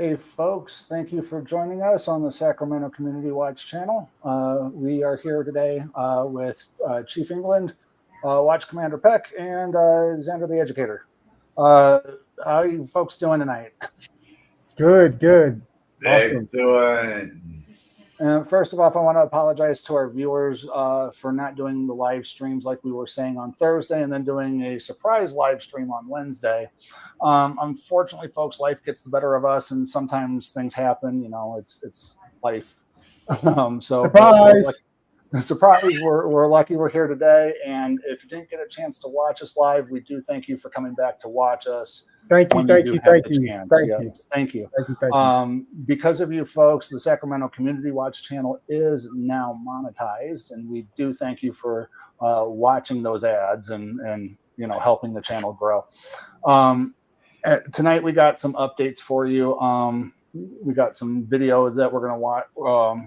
Hey folks, thank you for joining us on the Sacramento Community Watch channel. We are here today with Chief England, Watch Commander Peck, and Xander the Educator. How are you folks doing tonight? Good. Awesome. Excellent. And first of all, I want to apologize to our viewers for not doing the live streams like we were saying on Thursday and then doing a surprise live stream on Wednesday. Unfortunately, folks, life gets the better of us and sometimes things happen. You know, it's life. So Surprise! We're lucky we're here today. And if you didn't get a chance to watch us live, we do thank you for coming back to watch us. Thank you. Because of you folks, the Sacramento Community Watch channel is now monetized, and we do thank you for watching those ads and you know, helping the channel grow. Tonight we got some updates for you. We got some videos that we're going to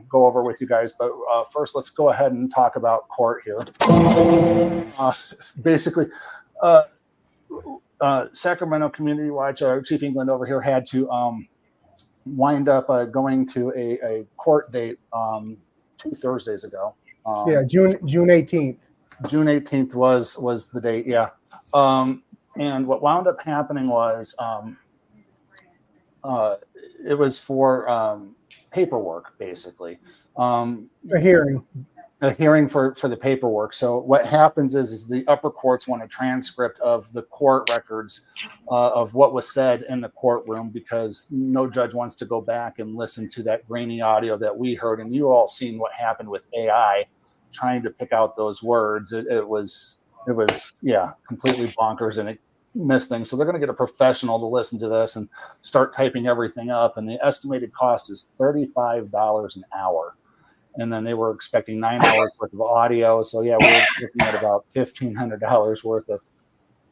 go over with you guys, but first let's go ahead and talk about court here. Basically, Sacramento Community Watch, Chief England over here, had to wind up going to a court date 2 Thursdays ago. June 18th. June 18th was the date, yeah. And what wound up happening was it was for paperwork, basically. A hearing for the paperwork. So what happens is the upper courts want a transcript of the court records of what was said in the courtroom, because no judge wants to go back and listen to that grainy audio that we heard. And you all seen what happened with AI trying to pick out those words. It was completely bonkers, and it missed things. So they're going to get a professional to listen to this and start typing everything up. And the estimated cost is $35 an hour. And then they were expecting 9 hours worth of audio. So yeah, we're looking at about $1,500 worth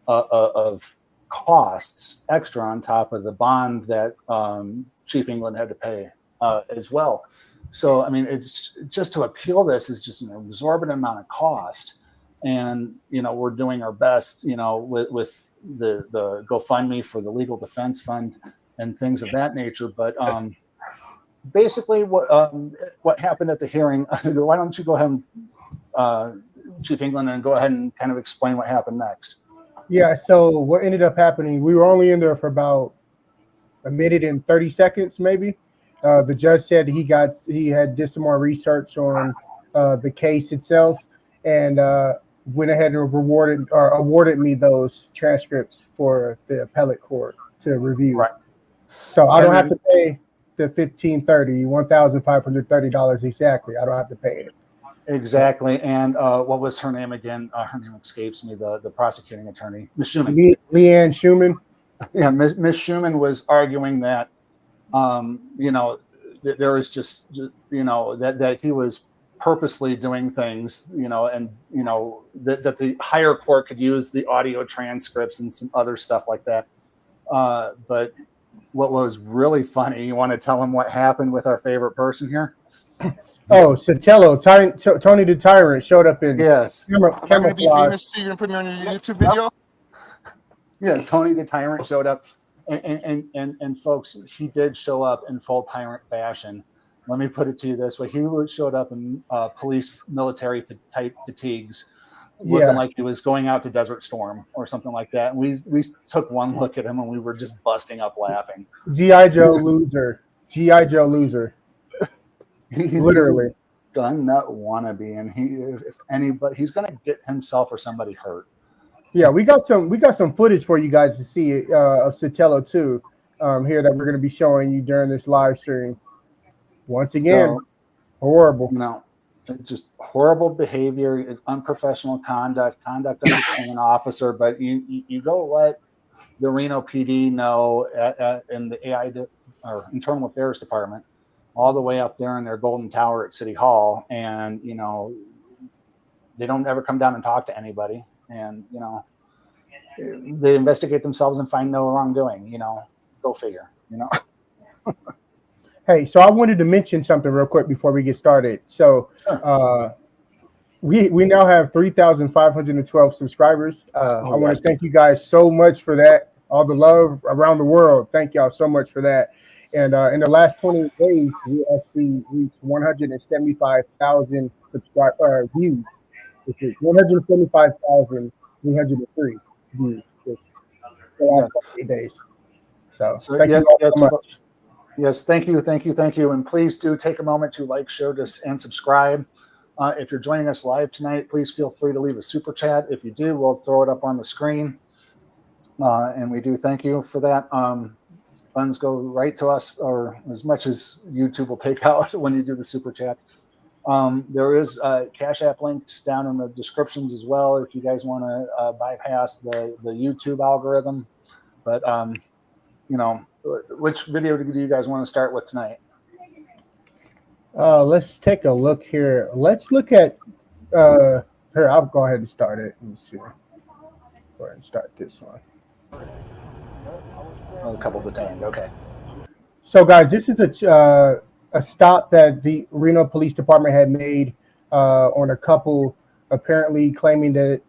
of costs extra on top of the bond that Chief England had to pay as well. So I mean, it's just to appeal this is just an exorbitant amount of cost. And you know, we're doing our best, you know, with the GoFundMe for the legal defense fund and things of that nature. But basically, what happened at the hearing? Why don't you go ahead and Chief England, and go ahead and kind of explain what happened next? Yeah. So what ended up happening? We were only in there for about a minute and 30 seconds, maybe. The judge said he had did some more research on the case itself, and went ahead and awarded me those transcripts for the appellate court to review. Right. So I don't have to pay the $1,530 exactly. I don't have to pay it. Exactly. And what was her name again? Her name escapes me. The prosecuting attorney, Ms. Schumann. Leanne Schumann. Yeah, Ms. Schumann was arguing that, you know, that there was just, you know, that he was purposely doing things, you know, and you know that the higher court could use the audio transcripts and some other stuff like that. But what was really funny, you want to tell him what happened with our favorite person here? Oh, Sotelo, Tony the Tyrant showed up in yes. Am I going to be famous too? You're going to put me on your YouTube video? Yeah, Tony the Tyrant showed up, and folks, he did show up in full tyrant fashion. Let me put it to you this way: he showed up in police military type fatigues, looking like he was going out to Desert Storm or something like that. And we took one look at him and we were just busting up laughing. G.I. Joe loser. G.I. Joe loser. He's literally a gun nut wannabe, and if anybody, he's going to get himself or somebody hurt. Yeah, we got some footage for you guys to see of Sotelo too here that we're going to be showing you during this live stream. Once again, horrible. No, it's just horrible behavior. It's unprofessional conduct of an officer. But you go let the Reno PD know in the AI or Internal Affairs Department, all the way up there in their golden tower at City Hall, and you know they don't ever come down and talk to anybody, and you know they investigate themselves and find no wrongdoing. You know, go figure. You know. Hey, so I wanted to mention something real quick before we get started. So we now have 3,512 subscribers. I want to thank you guys so much for that. All the love around the world. Thank y'all so much for that. And in the last 20 days, we actually reached 175,000 views, which is 175,303 views just the last 28 days. So thank you all so much. Yes, thank you. And please do take a moment to like, share this, and subscribe. If you're joining us live tonight, please feel free to leave a super chat. If you do, we'll throw it up on the screen. And we do thank you for that. Funds go right to us, or as much as YouTube will take out when you do the super chats. There is Cash App links down in the descriptions as well if you guys want to bypass the YouTube algorithm. But, which video do you guys want to start with tonight? Let's take a look here. Let's look at here. I'll go ahead and start it. Let me see. Go ahead and start this one. A couple detained. Okay. So, guys, this is a stop that the Reno Police Department had made on a couple, apparently claiming that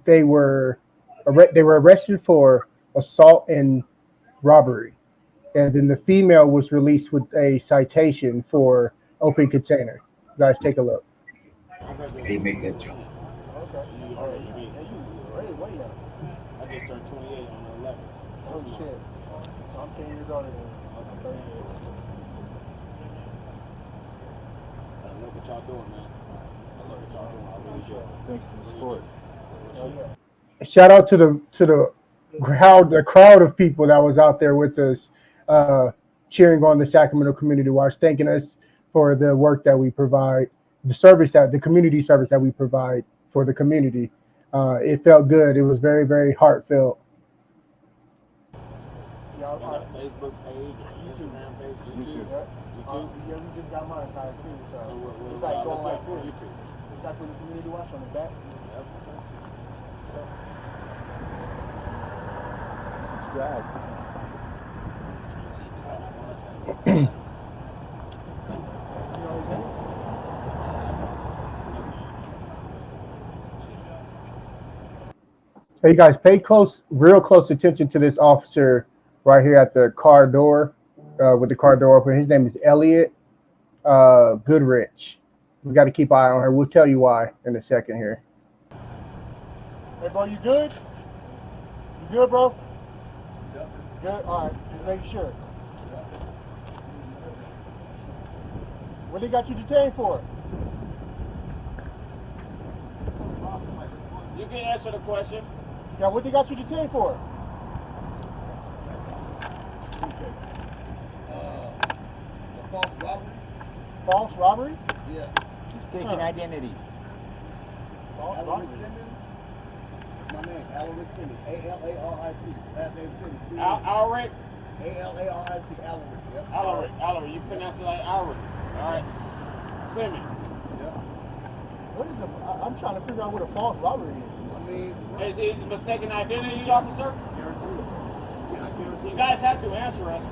they were arrested for assault and robbery, and then the female was released with a citation for open container. Guys, take a look. They make that joke. I just turned 28 on the 11th. Oh shit. I'm 10 years older than 38. I love what y'all doing, man. I love what y'all doing. I really do. Thank you for the support. Shout out to the crowd of people that was out there with us, cheering on the Sacramento Community Watch, thanking us for the work that we provide, the community service that we provide for the community. It felt good. It was very, very heartfelt. Y'all got a Facebook page, Instagram page, YouTube. YouTube. Yeah, we just got monetized too. So it's like going like this. YouTube. It's like with the community watch on the back. Subscribe. Hey guys, pay real close attention to this officer right here at the car door, with the car door open. His name is Elliot Goodrich. We got to keep an eye on her. We'll tell you why in a second here. Hey, bro, you good? You good, bro? Yep. Good? All right, just making sure. What they got you detained for? You can answer the question. Yeah, what they got you detained for? False robbery? False robbery? Yeah. Mistaken identity. False Alaric robbery. Simmons? My name, Alaric Simmons. A-L-A-R-I-C. Last name Simmons. Alric? A-L-A-R-I-C. Alaric. Yep. Alric. You pronounce it like Alric. All right. Simmons. What is I'm trying to figure out what a false robbery is. I mean, Is he mistaken identity, officer? You guys have to answer us.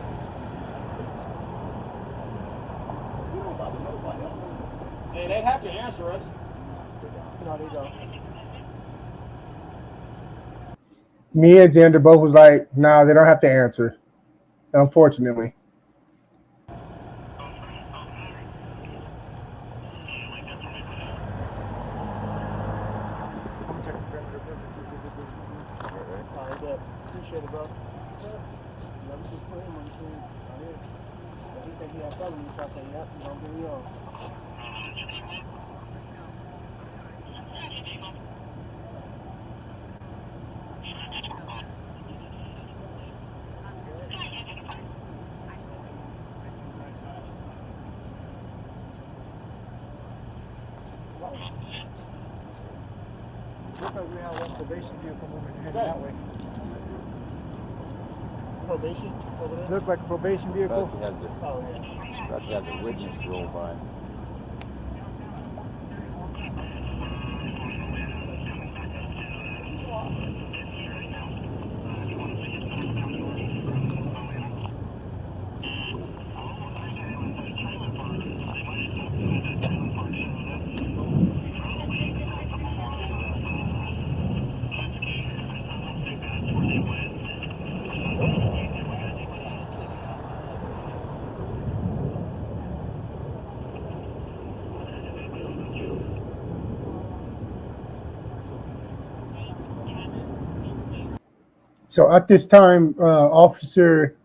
you don't bother nobody. Hey, they have to answer us. No, they don't. Me and Xander both was like, nah, they don't have to answer, unfortunately. Appreciate it, bro. Yeah, we just put him on the screen. He said he had felonies, so I said, yep, he's gonna get me on. Looks like we have one probation vehicle moving heading that way. Probation over there? Look like a probation vehicle. Oh, yeah. About to have the witness roll by. So at this time, Officer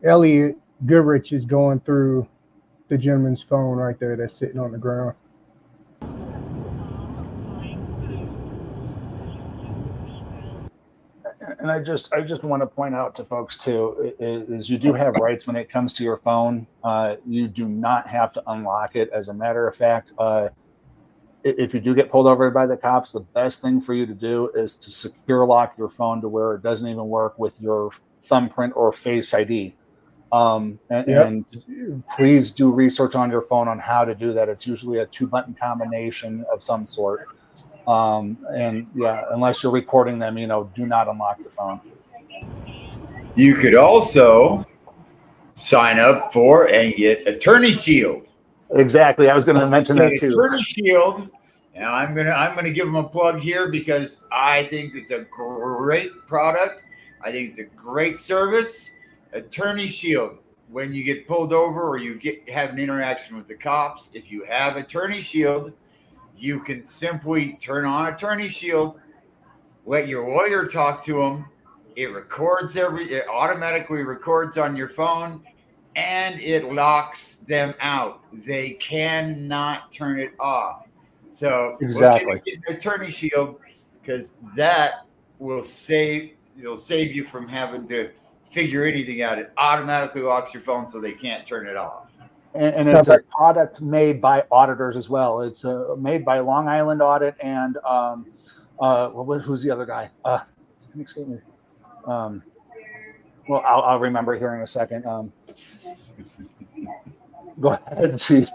Elliot Goodrich is going through the gentleman's phone right there that's sitting on the ground. And I just want to point out to folks too is you do have rights when it comes to your phone. You do not have to unlock it. As a matter of fact, if you do get pulled over by the cops, the best thing for you to do is to secure lock your phone to where it doesn't even work with your thumbprint or Face ID. And please do research on your phone on how to do that. It's usually a 2-button combination of some sort. And yeah, unless you're recording them, do not unlock your phone. You could also sign up for and get Attorney Shield. Exactly. I was going to mention that too. Attorney Shield. Now I'm gonna give them a plug here because I think it's a great product. I think it's a great service. Attorney Shield. When you get pulled over or you have an interaction with the cops, if you have Attorney Shield, you can simply turn on Attorney Shield, let your lawyer talk to them. It automatically records on your phone, and it locks them out. They cannot turn it off. So exactly, get an Attorney Shield because that will save you from having to figure anything out. It automatically locks your phone so they can't turn it off. And it's a product made by auditors as well. It's made by Long Island Audit and who's the other guy? Excuse me. Well, I'll remember here in a second. Go ahead, Chief.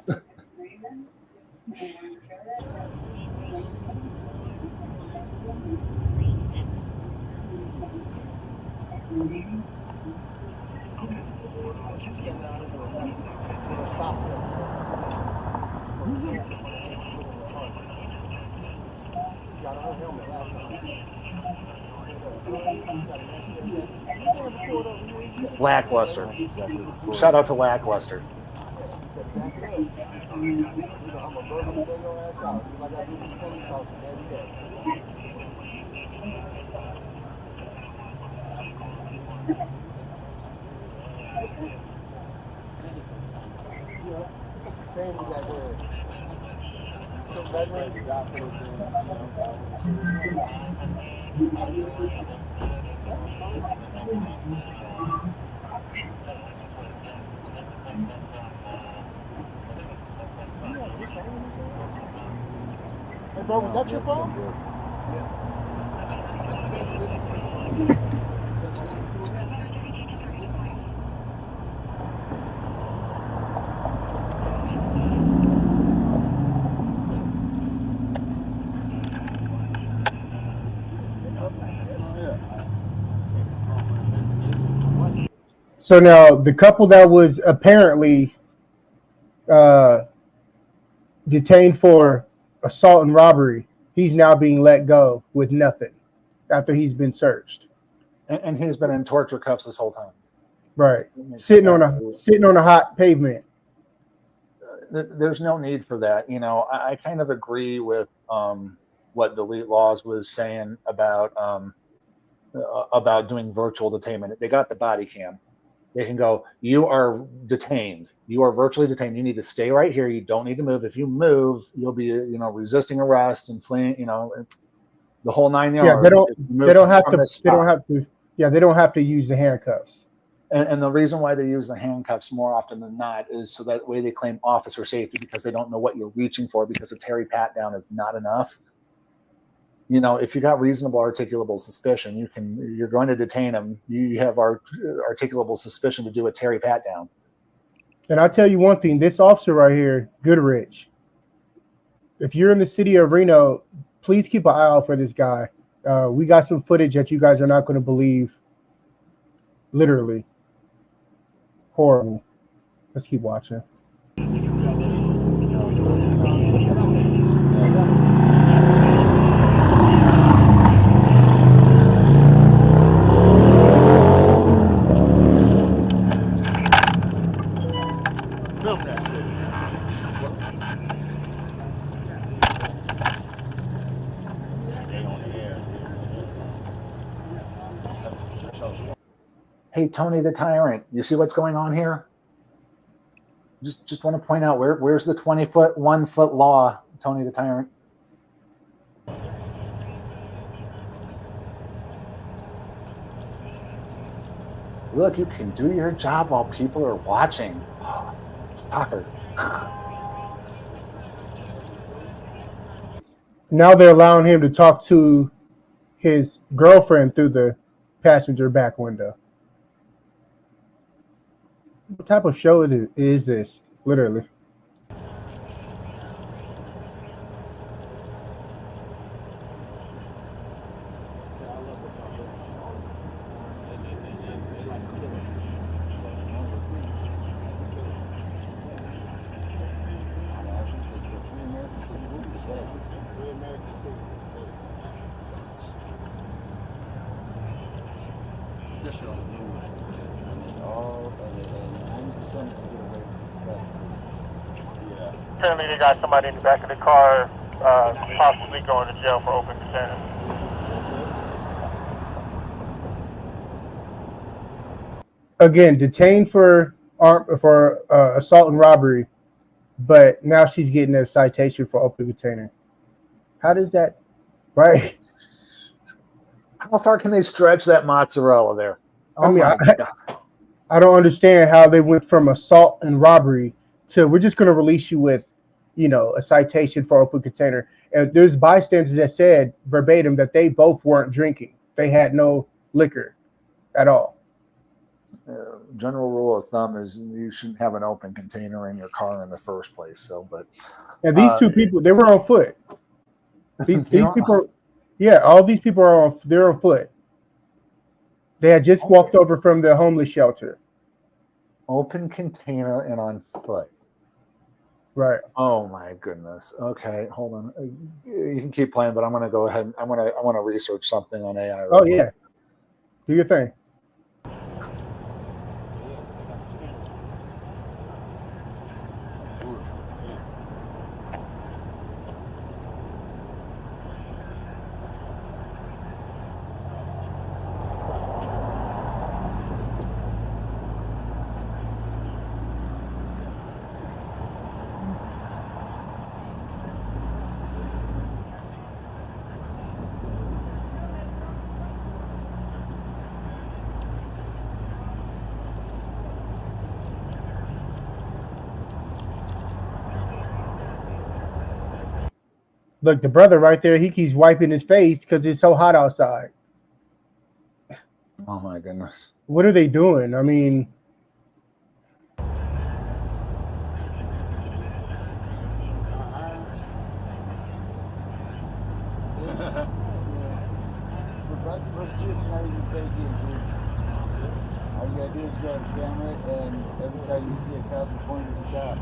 Lackluster. Shout out to Lackluster. Hey, bro, was that your phone? So now the couple that was apparently detained for assault and robbery, he's now being let go with nothing after he's been searched. And he's been in torture cuffs this whole time. Right. Sitting on a hot pavement. There's no need for that. I kind of agree with what Delete Laws was saying about doing virtual detainment. They got the body cam. They can go, you are detained. You are virtually detained. You need to stay right here. You don't need to move. If you move, you'll be, resisting arrest and fleeing, the whole 9 yards. Yeah, they don't have to use the handcuffs. And the reason why they use the handcuffs more often than not is so that way they claim officer safety because they don't know what you're reaching for because a Terry pat down is not enough. If you got reasonable articulable suspicion, you're going to detain them. You have articulable suspicion to do a Terry pat down. And I'll tell you one thing, this officer right here, Goodrich, if you're in the city of Reno, please keep an eye out for this guy. We got some footage that you guys are not going to believe. Literally. Horrible. Let's keep watching. Hey, Tony the Tyrant, you see what's going on here? Just want to point out where's the 20-foot, 1-foot law, Tony the Tyrant? Look, you can do your job while people are watching. Stalker. Now they're allowing him to talk to his girlfriend through the passenger back window. What type of show is this? Literally. Apparently they got somebody in the back of the car, possibly going to jail for open container. Again, detained for assault and robbery, but now she's getting a citation for open container. How does that, right? How far can they stretch that mozzarella there? Oh, I mean, my God. I don't understand how they went from assault and robbery to we're just going to release you with, a citation for open container. And there's bystanders that said verbatim that they both weren't drinking. They had no liquor at all. General rule of thumb is you shouldn't have an open container in your car in the first place. So, but and these two people, they were on foot. These people, yeah, all these people they're on foot. They had just walked over from the homeless shelter. Open container and on foot. Right. Oh my goodness. Okay, hold on. You can keep playing, but I'm going to go ahead. I want to research something on AI. Oh yeah. Do your thing. Look, the brother right there, he keeps wiping his face because it's so hot outside. Oh my goodness. What are they doing? I mean, First two, it's not even fake in. All you gotta do is grab the camera, and every time you see a cop, you point at the cop.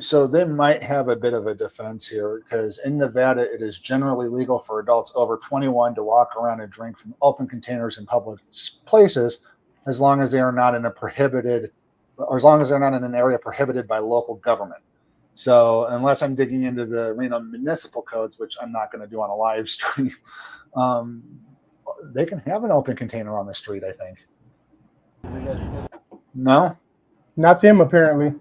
So they might have a bit of a defense here because in Nevada, it is generally legal for adults over 21 to walk around and drink from open containers in public places, as long as they are not in a prohibited, or as long as they're not in an area prohibited by local government. So unless I'm digging into the Reno municipal codes, which I'm not going to do on a live stream, they can have an open container on the street, I think. No? not them apparently.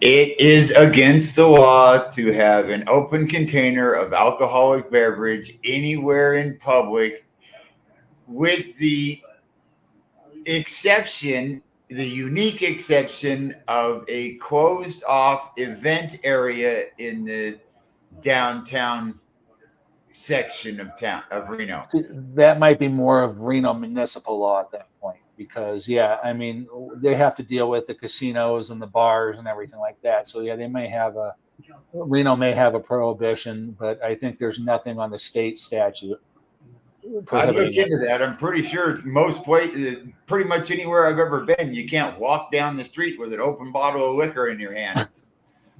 It is against the law to have an open container of alcoholic beverage anywhere in public, with the exception, the unique exception of a closed off event area in the downtown section of town of Reno. That might be more of Reno municipal law at that point, because I mean, they have to deal with the casinos and the bars and everything like that. So they may have Reno may have a prohibition, but I think there's nothing on the state statute I looked prohibiting into that. I'm pretty sure most places, pretty much anywhere I've ever been, you can't walk down the street with an open bottle of liquor in your hand.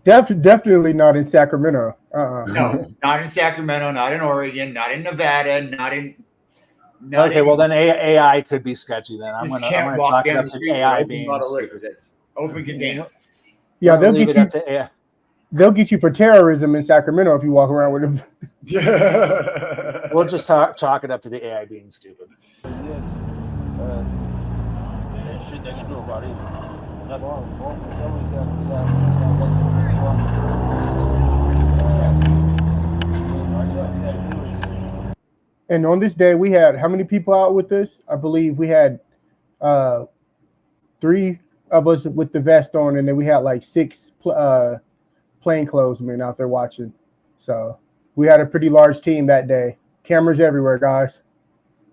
Definitely not in Sacramento. No, not in Sacramento, not in Oregon, not in Nevada, not in. Okay, well then AI could be sketchy. Then I'm Just gonna can't talk walk it down up the to street with AI open being bottle of stupid. liquor. That's open container. Yeah, they'll leave get it up you. to AI. They'll get you for terrorism in Sacramento if you walk around with them. We'll just chalk it up to the AI being stupid. Yes. Ain't shit they can do about it. And on this day, we had how many people out with us? I believe we had 3 of us with the vest on, and then we had like 6 plainclothesmen out there watching. So we had a pretty large team that day. Cameras everywhere, guys.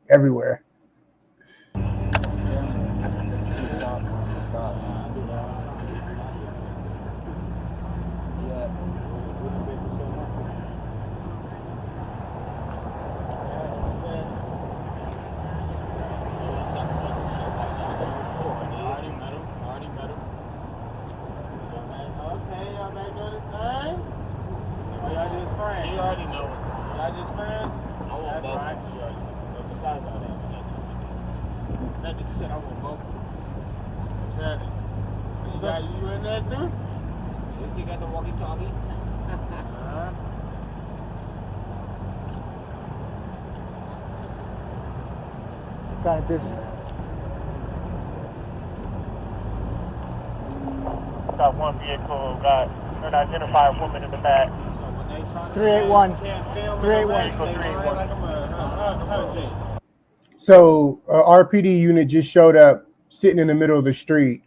Everywhere. You in there too? Is he got the walkie-talkie? Kind of busy. Got one vehicle, got an identified woman in the back. So when they try to 381. say you can't film 381. So RPD unit just showed up sitting in the middle of the street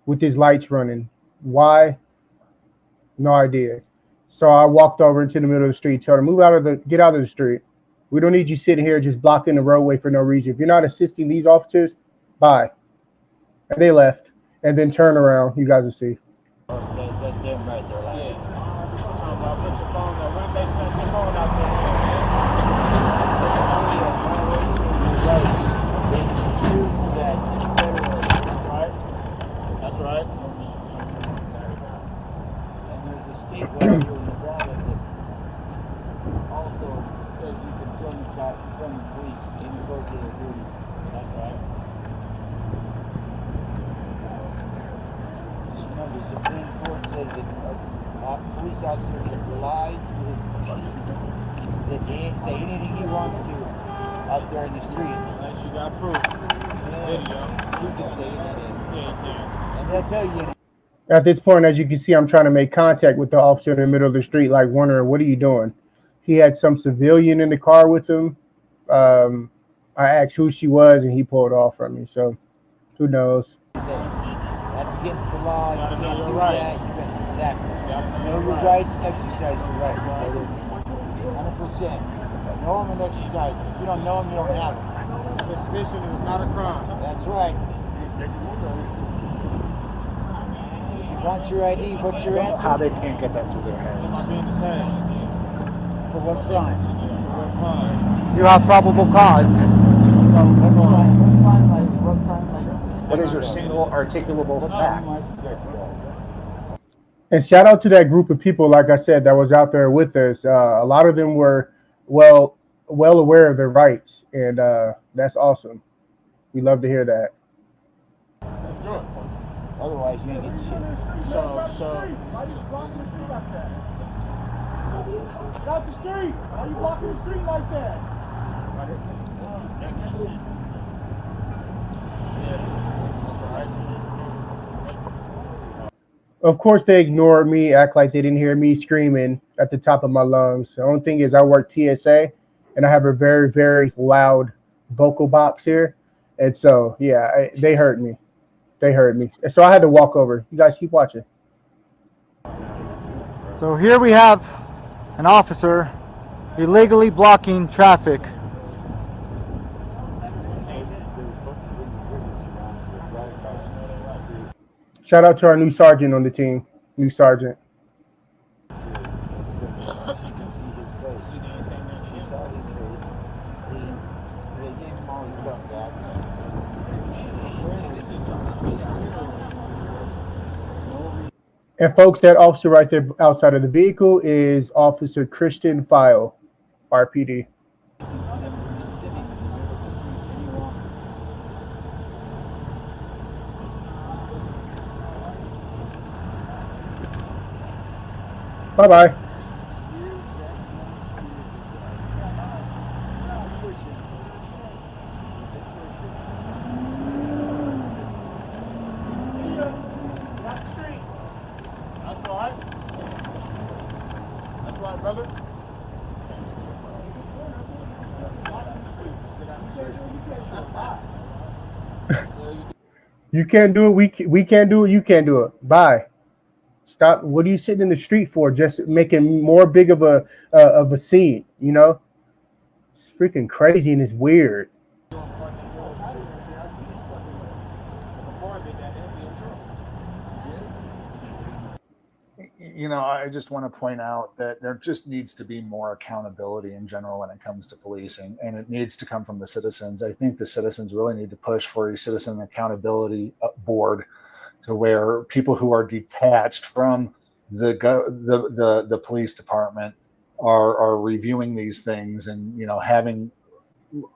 with his lights running. Why? No idea. So I walked over into the middle of the street, told him, get out of the street. We don't need you sitting here just blocking the roadway for no reason. If you're not assisting these officers, bye. And they left. And then turn around. You guys will see. That's them right there. Like, Yeah. Talking about put your phone up. What if they snatch your phone out there? Right? That's right. and there's a state law here in Nevada that also says you can film the police in the course of their duties. That's right. Just remember, the Supreme Court says that a police officer can lie to his team, say anything he wants to out there in the street. Unless you got proof. Video. You can say anything. Yeah. And they'll tell you. At this point, as you can see, I'm trying to make contact with the officer in the middle of the street, like wondering, what are you doing? He had some civilian in the car with him. I asked who she was, and he pulled off from me. So who knows? That's against the law. You Gotta know can't your do rights. that. You got exactly. Gotta know Know your your rights. rights, exercise your rights. 100%. Know them and exercise them. If you don't know them, you don't have them. Suspicion is not a crime. That's right. Once your ID, what's your answer? How they can't get that through their Am heads. I being detained? For what crime? What crime? You have probable cause. What is your single articulable fact? And shout out to that group of people, like I said, that was out there with us. A lot of them were well aware of their rights, and that's awesome. We love to hear that. Otherwise, you ain't getting shit. So. Why you blocking the street like that? Get out the street! Why you blocking the street like that? Of course, they ignored me, act like they didn't hear me screaming at the top of my lungs. The only thing is I work TSA, and I have a very, very loud vocal box here. And so, yeah, they heard me. They heard me. And so I had to walk over. You guys keep watching. So here we have an officer illegally blocking traffic. Shout out to our new sergeant on the team. New sergeant. And folks, that officer right there outside of the vehicle is Officer Christian File, RPD. Bye-bye. That's right. That's right, brother. You can't do it. We can't do it. You can't do it. Bye. Stop. What are you sitting in the street for? Just making more big of a scene. You know, it's freaking crazy and it's weird. You know, I just want to point out that there just needs to be more accountability in general when it comes to policing, and it needs to come from the citizens. I think the citizens really need to push for a citizen accountability board, to where people who are detached from the police department are reviewing these things, and having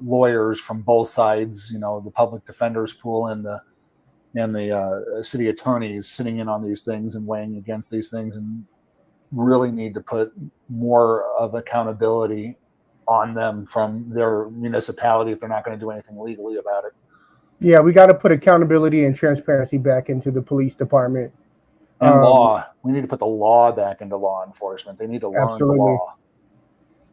lawyers from both sides, the public defenders pool and the city attorneys sitting in on these things and weighing against these things, and really need to put more of accountability on them from their municipality if they're not going to do anything legally about it. Yeah, we got to put accountability and transparency back into the police department. And law. We need to put the law back into law enforcement. They need to learn Absolutely. the law.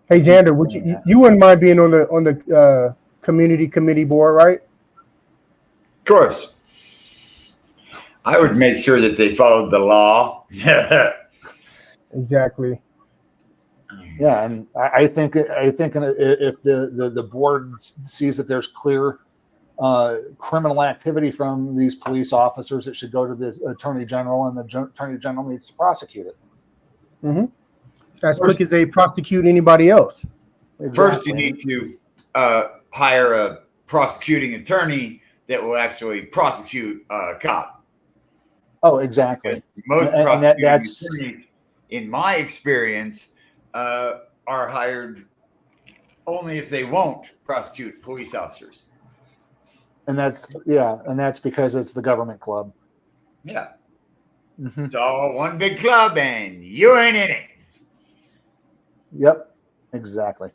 Hey, Xander, would you wouldn't mind being on the community committee board, right? Of course. I would make sure that they followed the law. Exactly. Yeah, and I think if the board sees that there's clear criminal activity from these police officers, it should go to the attorney general, and the attorney general needs to prosecute it. Mm-hmm. As quick as they prosecute anybody else. Exactly. First, you need to hire a prosecuting attorney that will actually prosecute a cop. Oh, exactly. Most and prosecuting that's attorneys, in my experience, are hired only if they won't prosecute police officers. and that's because it's the government club. Yeah. Mm-hmm. It's all one big club and you ain't in it. Yep, exactly.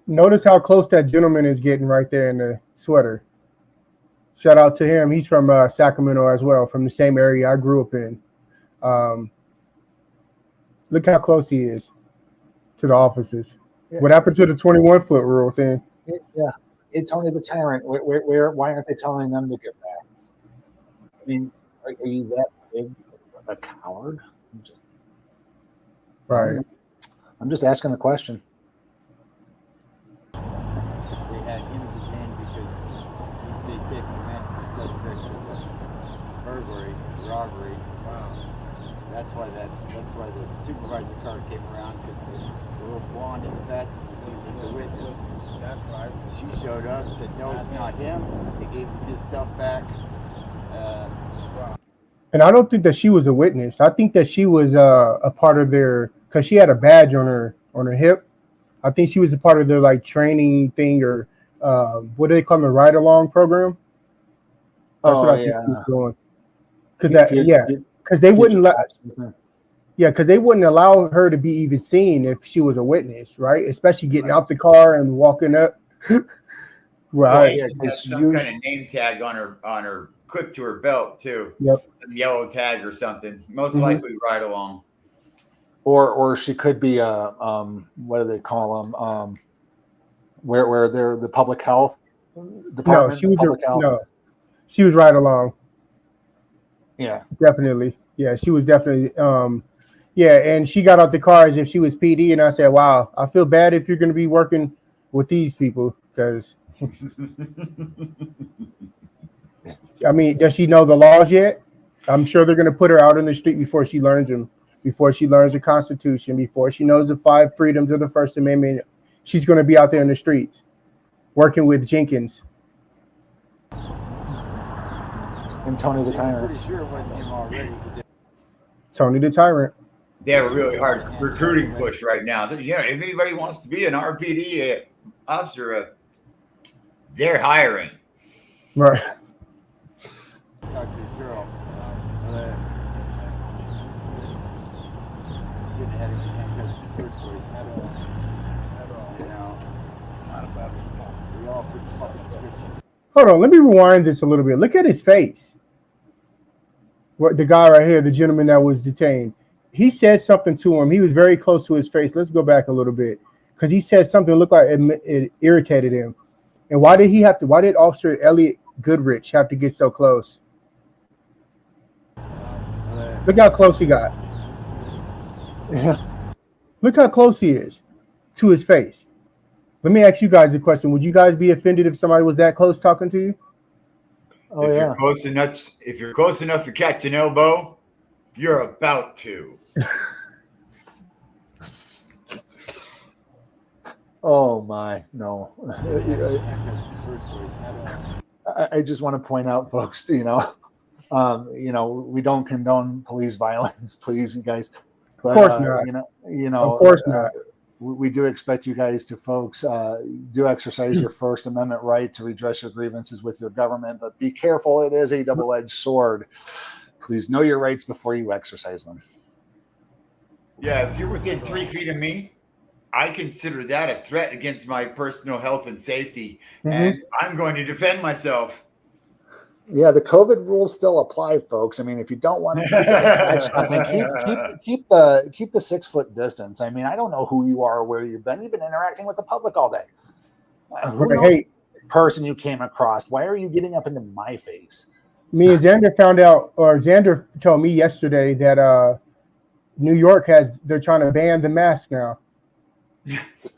Notice how close that gentleman is getting right there in the sweater. Shout out to him. He's from Sacramento as well, from the same area I grew up in. Look how close he is to the officers. Yeah. What happened to the 21-foot rule thing? Yeah. Hey, Tony the Tyrant, why aren't they telling them to get back? I mean, are you that big a coward? Right. I'm just asking the question. They had him detained because they said he matched the suspect to the burglary, robbery. Wow. That's why the supervisor car came around, because the little blonde in the passenger seat was the witness. That's right. She showed up, said no, it's not him. They gave him his stuff back. And I don't think that she was a witness. I think that she was a part of their, because she had a badge on her hip. I think she was a part of their like training thing, or what do they call them, a ride along program? That's what I think she was doing. Because they wouldn't because they wouldn't allow her to be even seen if she was a witness, right? Especially getting out the car and walking up. Right. yeah, She has it's some kind of name tag on her clip to her belt too. Yep. Some yellow tag or something. Most Mhm. likely ride along. Or she could be a what do they call them? Where they're the public health department. No, she was public health. no, she was right along. Yeah. Definitely. Yeah, she was definitely. Yeah, and she got out the car as if she was PD, and I said, "Wow, I feel bad if you're going to be working with these people, because I mean, does she know the laws yet? I'm sure they're going to put her out in the street before she learns them, before she learns the Constitution, before she knows the 5 freedoms of the First Amendment. She's going to be out there in the streets working with Jenkins And Tony the Tyrant. Pretty sure it wasn't him already. Tony the Tyrant. They have a really hard recruiting push right now. So, yeah, if anybody wants to be an RPD officer, they're hiring. Right. Talk to this girl. Shouldn't have had him handcuffs in the first place. You know, not about it. We all fit the fucking description. Hold on, let me rewind this a little bit. Look at his face. What the guy right here, the gentleman that was detained, he said something to him. He was very close to his face. Let's go back a little bit, because he said something that looked like it irritated him. And why did Officer Elliot Goodrich have to get so close? Look how close he got. Yeah. Look how close he is to his face. Let me ask you guys a question. Would you guys be offended if somebody was that close talking to you? Oh if yeah. you're close enough to catch an elbow, you're about to. Oh my, no. I just want to point out, folks, we don't condone police violence, please, you guys. But, Of course not. Of course not. We do expect you guys to, folks, do exercise your First Amendment right to redress your grievances with your government, but be careful. It is a double-edged sword. Please know your rights before you exercise them. Yeah, if you're within 3 feet of me, I consider that a threat against my personal health and safety, and I'm going to defend myself. Yeah, the COVID rules still apply, folks. I mean, if you don't want to catch something, keep the 6 foot distance. I mean, I don't know who you are or where you've been. You've been interacting with the public all day. Who knows the person you came across? Why are you getting up into my face? Me and Xander found out, or Xander told me yesterday that New York they're trying to ban the mask now.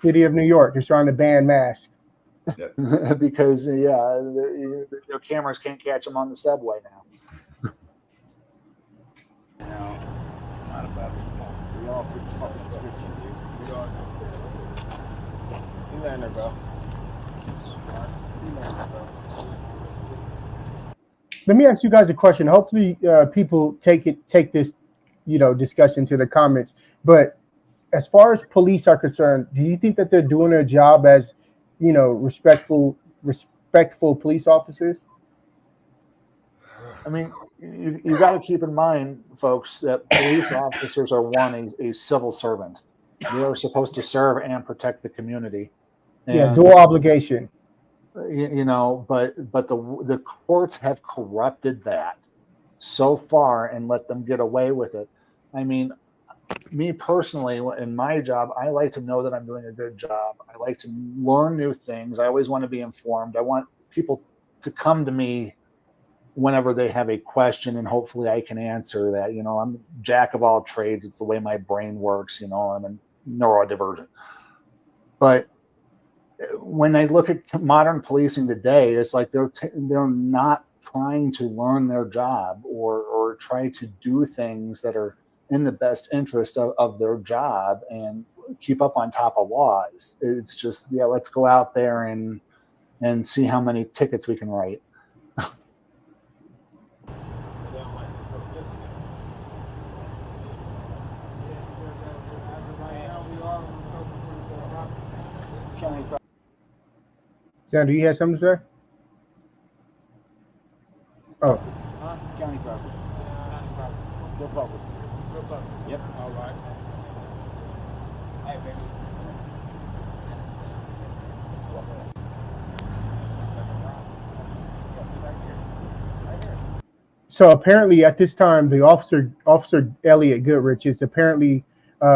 City of New York is trying to ban masks. Because their cameras can't catch them on the subway now. No, not about it. We all fit the fucking description, dude. You landed, bro. Let me ask you guys a question. Hopefully, people take this, discussion to the comments. But as far as police are concerned, do you think that they're doing their job as, respectful police officers? I mean, you got to keep in mind, folks, that police officers are a civil servant. They are supposed to serve and protect the community. And, dual obligation. But the courts have corrupted that so far and let them get away with it. I mean, me personally, in my job, I like to know that I'm doing a good job. I like to learn new things. I always want to be informed. I want people to come to me whenever they have a question, and hopefully I can answer that. I'm jack of all trades. It's the way my brain works. I'm a neurodivergent. But when I look at modern policing today, it's like they're not trying to learn their job or try to do things that are in the best interest of their job and keep up on top of laws. It's just, let's go out there and see how many tickets we can write. Xander, you had something to say? Oh. County property. Still public. Yep. All right. Hey, baby. So apparently at this time, the officer Elliot Goodrich is apparently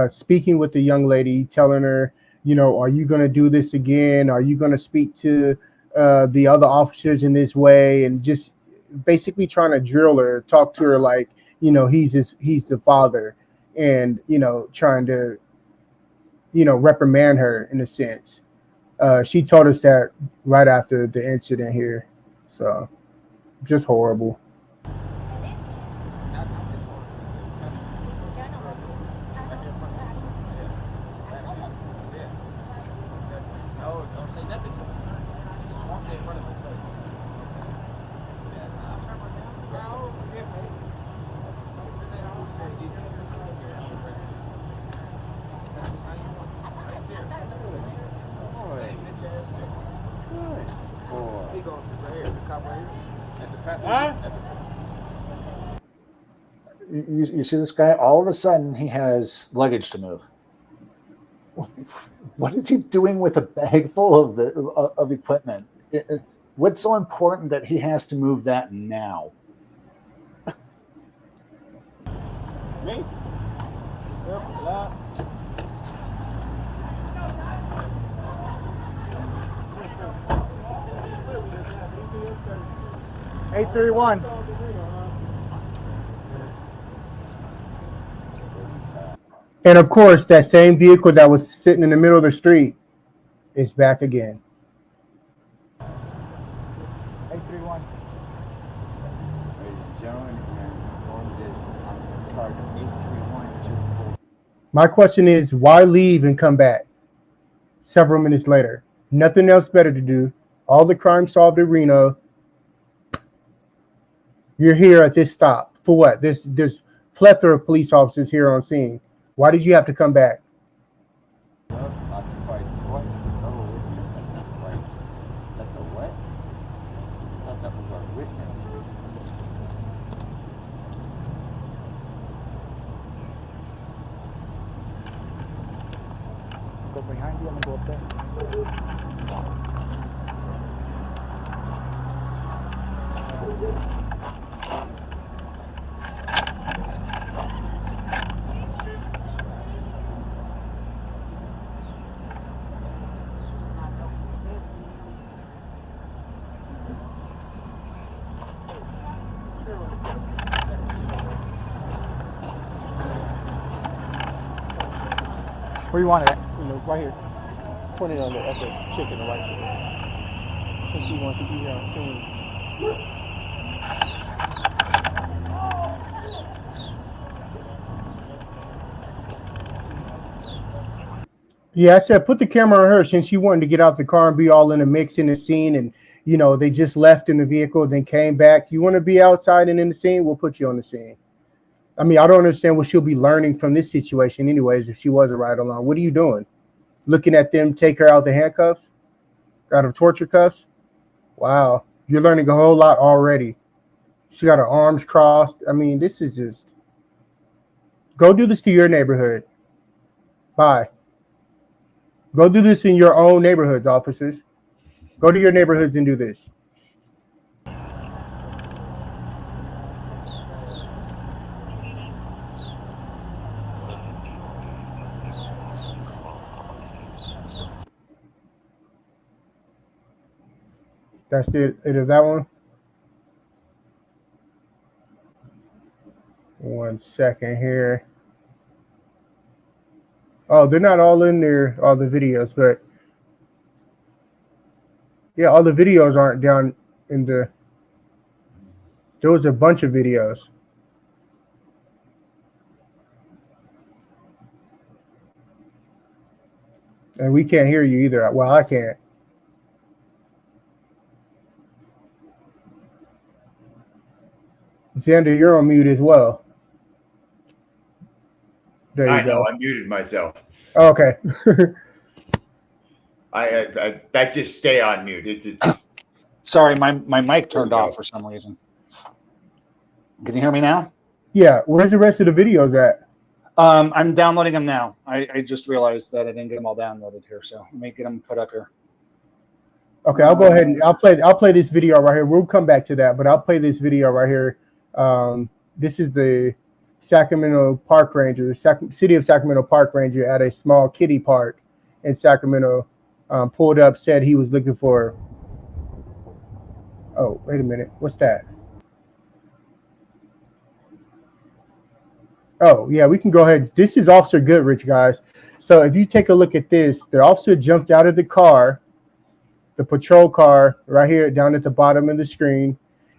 speaking with the young lady, telling her, you know, are you going to do this again? Are you going to speak to the other officers in this way? And just basically trying to drill her, talk to her like, you know, he's the father, and, you know, trying to, you know, reprimand her in a sense. She told us that right after the incident here. So just horrible. You see this guy? All of a sudden, he has luggage to move. What is he doing with a bag full of equipment? What's so important that he has to move that now? Me? $831. And of course, that same vehicle that was sitting in the middle of the street is back again. 831. Ladies and gentlemen, on target 831 just pulled. My question is, why leave and come back several minutes later? Nothing else better to do. All the crime solved in Reno. You're here at this stop for what? There's plethora of police officers here on scene. Why did you have to come back? Occupied twice. Oh, that's not twice. That's a what? I thought that was our witness. Go behind you, I'm gonna go up there. Where you want it at? You know, right here. Point it on at the chick in the right side. Since he wants to be here on scene. Yeah, I said put the camera on her since she wanted to get out the car and be all in the mix in the scene, and you know they just left in the vehicle, then came back. You want to be outside and in the scene? We'll put you on the scene. I mean, I don't understand what she'll be learning from this situation, anyways. If she was a ride along, what are you doing? Looking at them take her out the handcuffs, out of torture cuffs? Wow, you're learning a whole lot already. She got her arms crossed. I mean, this is just. Go do this to your neighborhood. Bye. Go do this in your own neighborhoods, officers. Go to your neighborhoods and do this. That's it. It is that one. 1 second here. Oh, they're not all in there, all the videos, but yeah, all the videos aren't down in the. There was a bunch of videos. And we can't hear you either. Well, I can't. Xander, you're on mute as well. There you I go. know, I muted myself. Okay. I just stay on mute. It's Sorry, my mic turned off for some reason. Can you hear me now? Yeah. Where's the rest of the videos at? I'm downloading them now. I just realized that I didn't get them all downloaded here, so let me get them put up here. Okay, I'll go ahead and I'll play this video right here. We'll come back to that, but I'll play this video right here This is the Sacramento Park Ranger, City of Sacramento Park Ranger at a small kiddie park in Sacramento. Pulled up, said he was looking for. Oh, wait a minute. What's that? Oh, yeah, we can go ahead. This is Officer Goodrich, guys. So if you take a look at this, the officer jumped out of the car, the patrol car right here down at the bottom of the screen,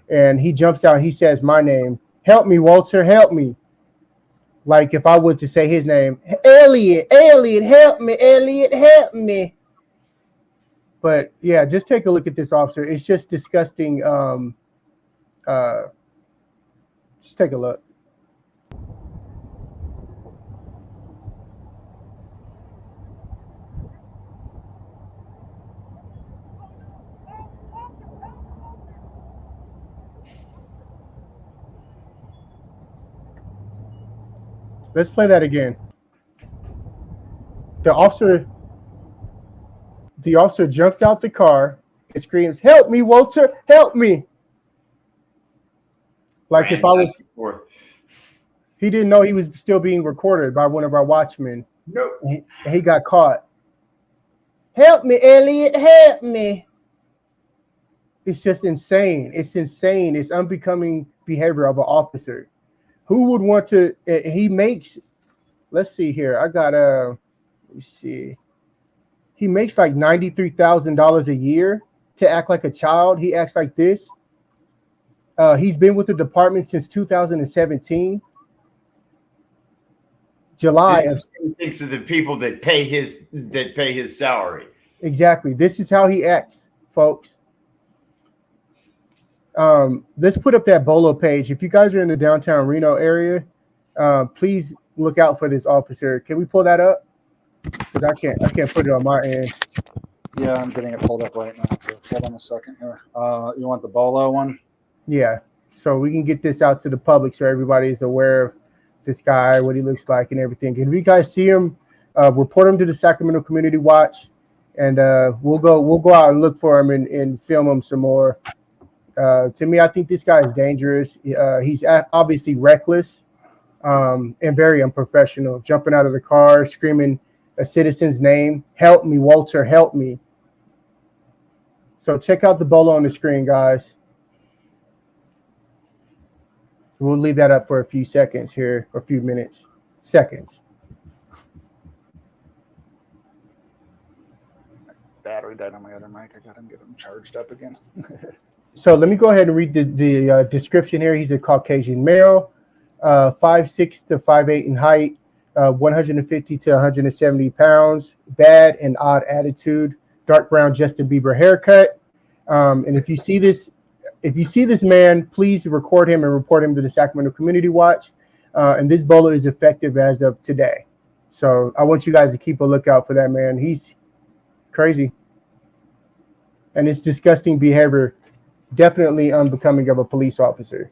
and he jumps out. He says, my name. Help me, Walter, help me. Like if I was to say his name, Elliot, help me, Elliot, help me. But yeah, just take a look at this officer. It's just disgusting. Just take a look. Let's play that again. The officer jumps out the car and screams, help me, Walter, help me. Like if I was, he didn't know he was still being recorded by one of our watchmen. Nope. He got caught. Help me, Elliot, help me. It's just insane. It's insane. It's unbecoming behavior of an officer. Who would want to, he makes, let's see here. I got let me see. He makes like $93,000 a year to act like a child. He acts like this. He's been with the department since 2017. July. He thinks of the people that pay his salary. Exactly. This is how he acts, folks. Let's put up that BOLO page. If you guys are in the downtown Reno area, please look out for this officer. Can we pull that up? Because I can't put it on my end. Yeah, I'm getting it pulled up right now. Hold on a second here. You want the BOLO one? Yeah. So we can get this out to the public so everybody is aware of this guy, what he looks like and everything. Can you guys see him? Report him to the Sacramento Community Watch, and we'll go out and look for him and film him some more. To me, I think this guy is dangerous. He's obviously reckless and very unprofessional, jumping out of the car, screaming a citizen's name. Help me, Walter, help me. So check out the BOLO on the screen, guys. We'll leave that up for a few seconds here, or a few minutes, seconds. Battery died on my other mic. I got to get him charged up again. So let me go ahead and read the description here. He's a Caucasian male, 5'6" to 5'8" in height, 150 to 170 pounds, bad and odd attitude, dark brown Justin Bieber haircut. And if you see this man, please record him and report him to the Sacramento Community Watch. And this BOLO is effective as of today. So I want you guys to keep a lookout for that man. He's crazy. And it's disgusting behavior. Definitely unbecoming of a police officer.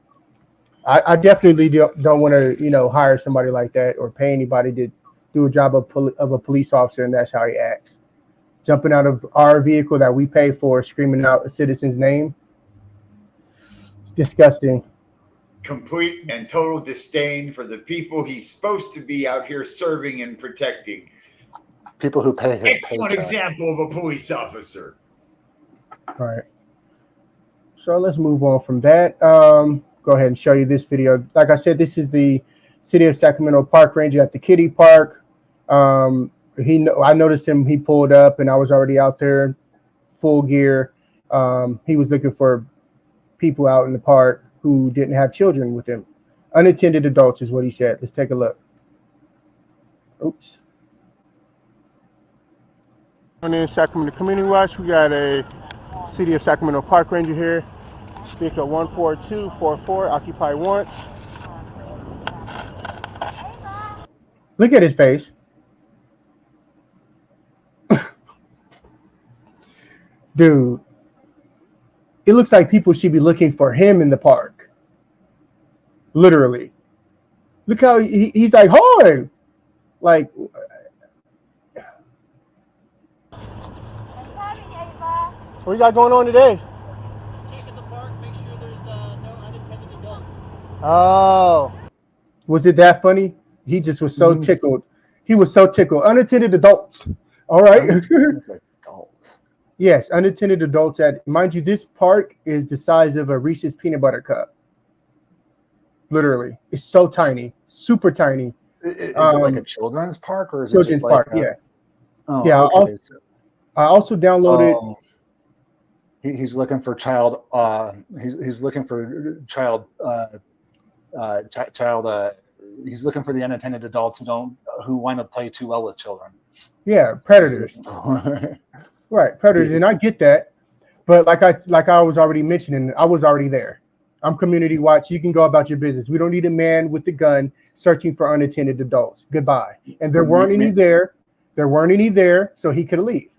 I definitely don't want to, hire somebody like that or pay anybody to do a job of a police officer, and that's how he acts. Jumping out of our vehicle that we pay for, screaming out a citizen's name. It's disgusting. Complete and total disdain for the people he's supposed to be out here serving and protecting. People who pay his Excellent paycheck. example of a police officer. All right. So let's move on from that. Go ahead and show you this video. Like I said, this is the City of Sacramento Park Ranger at the kiddie park. I noticed him. He pulled up, and I was already out there, full gear. He was looking for people out in the park who didn't have children with them. Unattended adults is what he said. Let's take a look. Oops. On the Sacramento Community Watch, we got a City of Sacramento Park Ranger here. Vehicle 14244, occupy once. Look at his face. Dude, it looks like people should be looking for him in the park. Literally. Look how he's like, hi. Like, what you got going on today? Check in the park, make sure there's no unattended adults. Oh. Was it that funny? He just was so tickled. He was so tickled. Unattended adults. All right. Adults. Yes, unattended adults. At mind you, this park is the size of a Reese's peanut butter cup. Literally, it's so tiny, super tiny. Is it like a children's park or is it Children's just like park? Yeah. Oh, Yeah. okay. I also downloaded. He's looking for child. He's looking for child. He's looking for the unattended adults who want to play too well with children. Yeah, predators. Right, predators, and I get that, but like I was already mentioning, I was already there. I'm community watch. You can go about your business. We don't need a man with the gun searching for unattended adults. Goodbye. And there weren't any there. There weren't any there, so he could leave.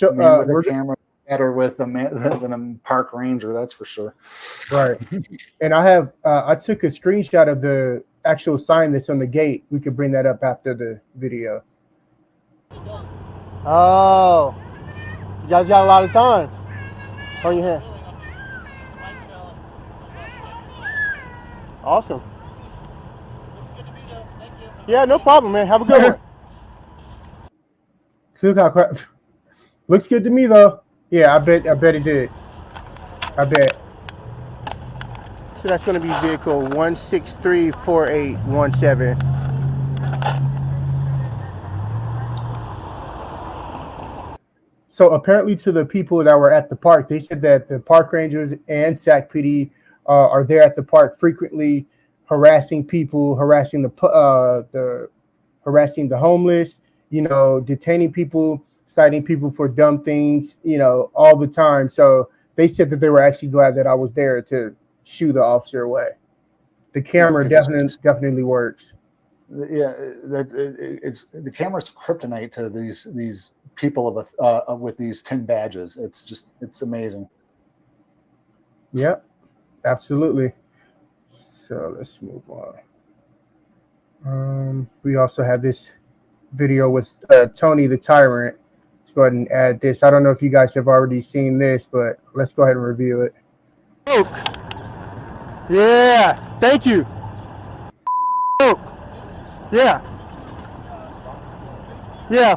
With a camera better with a man than a park ranger, that's for sure. Right. And I took a screenshot of the actual sign that's on the gate. We could bring that up after the video. Oh. You guys got a lot of time on your hand. Awesome. Yeah, no problem, man. Have a good one. Look how crap. Looks good to me though. Yeah, I bet it did. I bet. So that's going to be vehicle 1634817. So apparently, to the people that were at the park, they said that the park rangers and SAC PD are there at the park frequently, harassing people, harassing the homeless, detaining people, citing people for dumb things, all the time. So they said that they were actually glad that I was there to shoo the officer away. The camera definitely works. Yeah, it's the camera's kryptonite to these people with these 10 badges. It's amazing. Yep, absolutely. So let's move on. We also have this video with Tony the Tyrant. Let's go ahead and add this. I don't know if you guys have already seen this, but let's go ahead and review it. Yeah, thank you. Yeah. Yeah.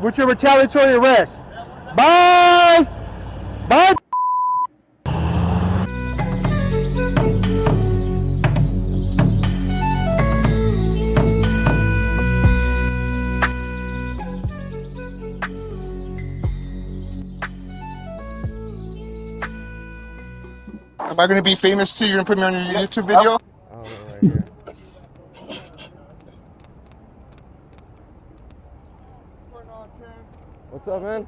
What's your retaliatory arrest? Bye. Bye. Am I going to be famous too? You're going to put me on your YouTube video? Oh, right here. What's up, man?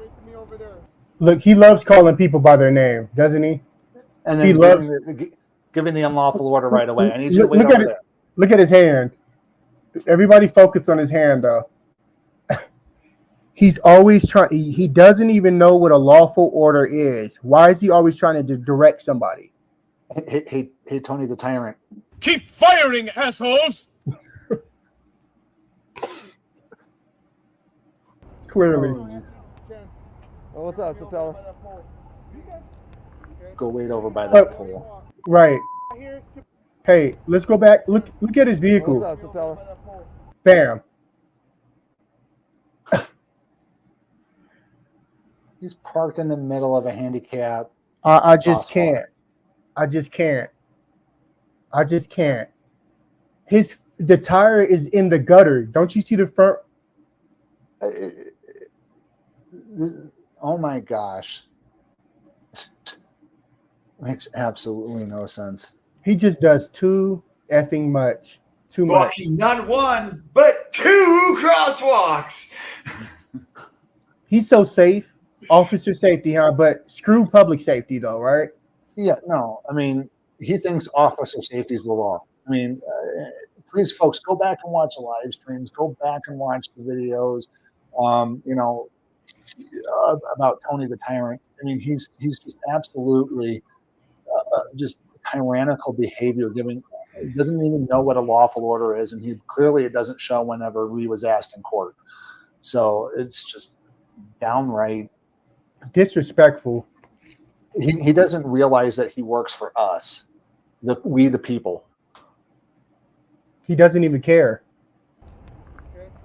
Look, he loves calling people by their name, doesn't he? And then giving the unlawful order right away. I need you to wait over there. Look at his hand. Everybody focus on his hand, though. He's always trying. He doesn't even know what a lawful order is. Why is he always trying to direct somebody? Hey, Tony the Tyrant. Keep firing, assholes! Clearly. Oh, what's up, Sotelo? Go wait over by that pole. Right. Hey, let's go back. Look at his vehicle. What's up, Sotelo? Bam. He's parked in the middle of a handicap. I just can't. I just can't. The tire is in the gutter. Don't you see the front? Oh my gosh. Makes absolutely no sense. He just does too effing much. Too much. Walking not one, but two crosswalks. He's so safe. Officer safety, huh? But screw public safety, though, right? Yeah, no. I mean, he thinks officer safety is the law. I mean, please, folks, go back and watch the live streams. Go back and watch the videos. About Tony the Tyrant. I mean, he's just absolutely just tyrannical behavior. He doesn't even know what a lawful order is, and it doesn't show whenever he was asked in court. So it's just downright disrespectful. He doesn't realize that he works for us. we the people. He doesn't even care.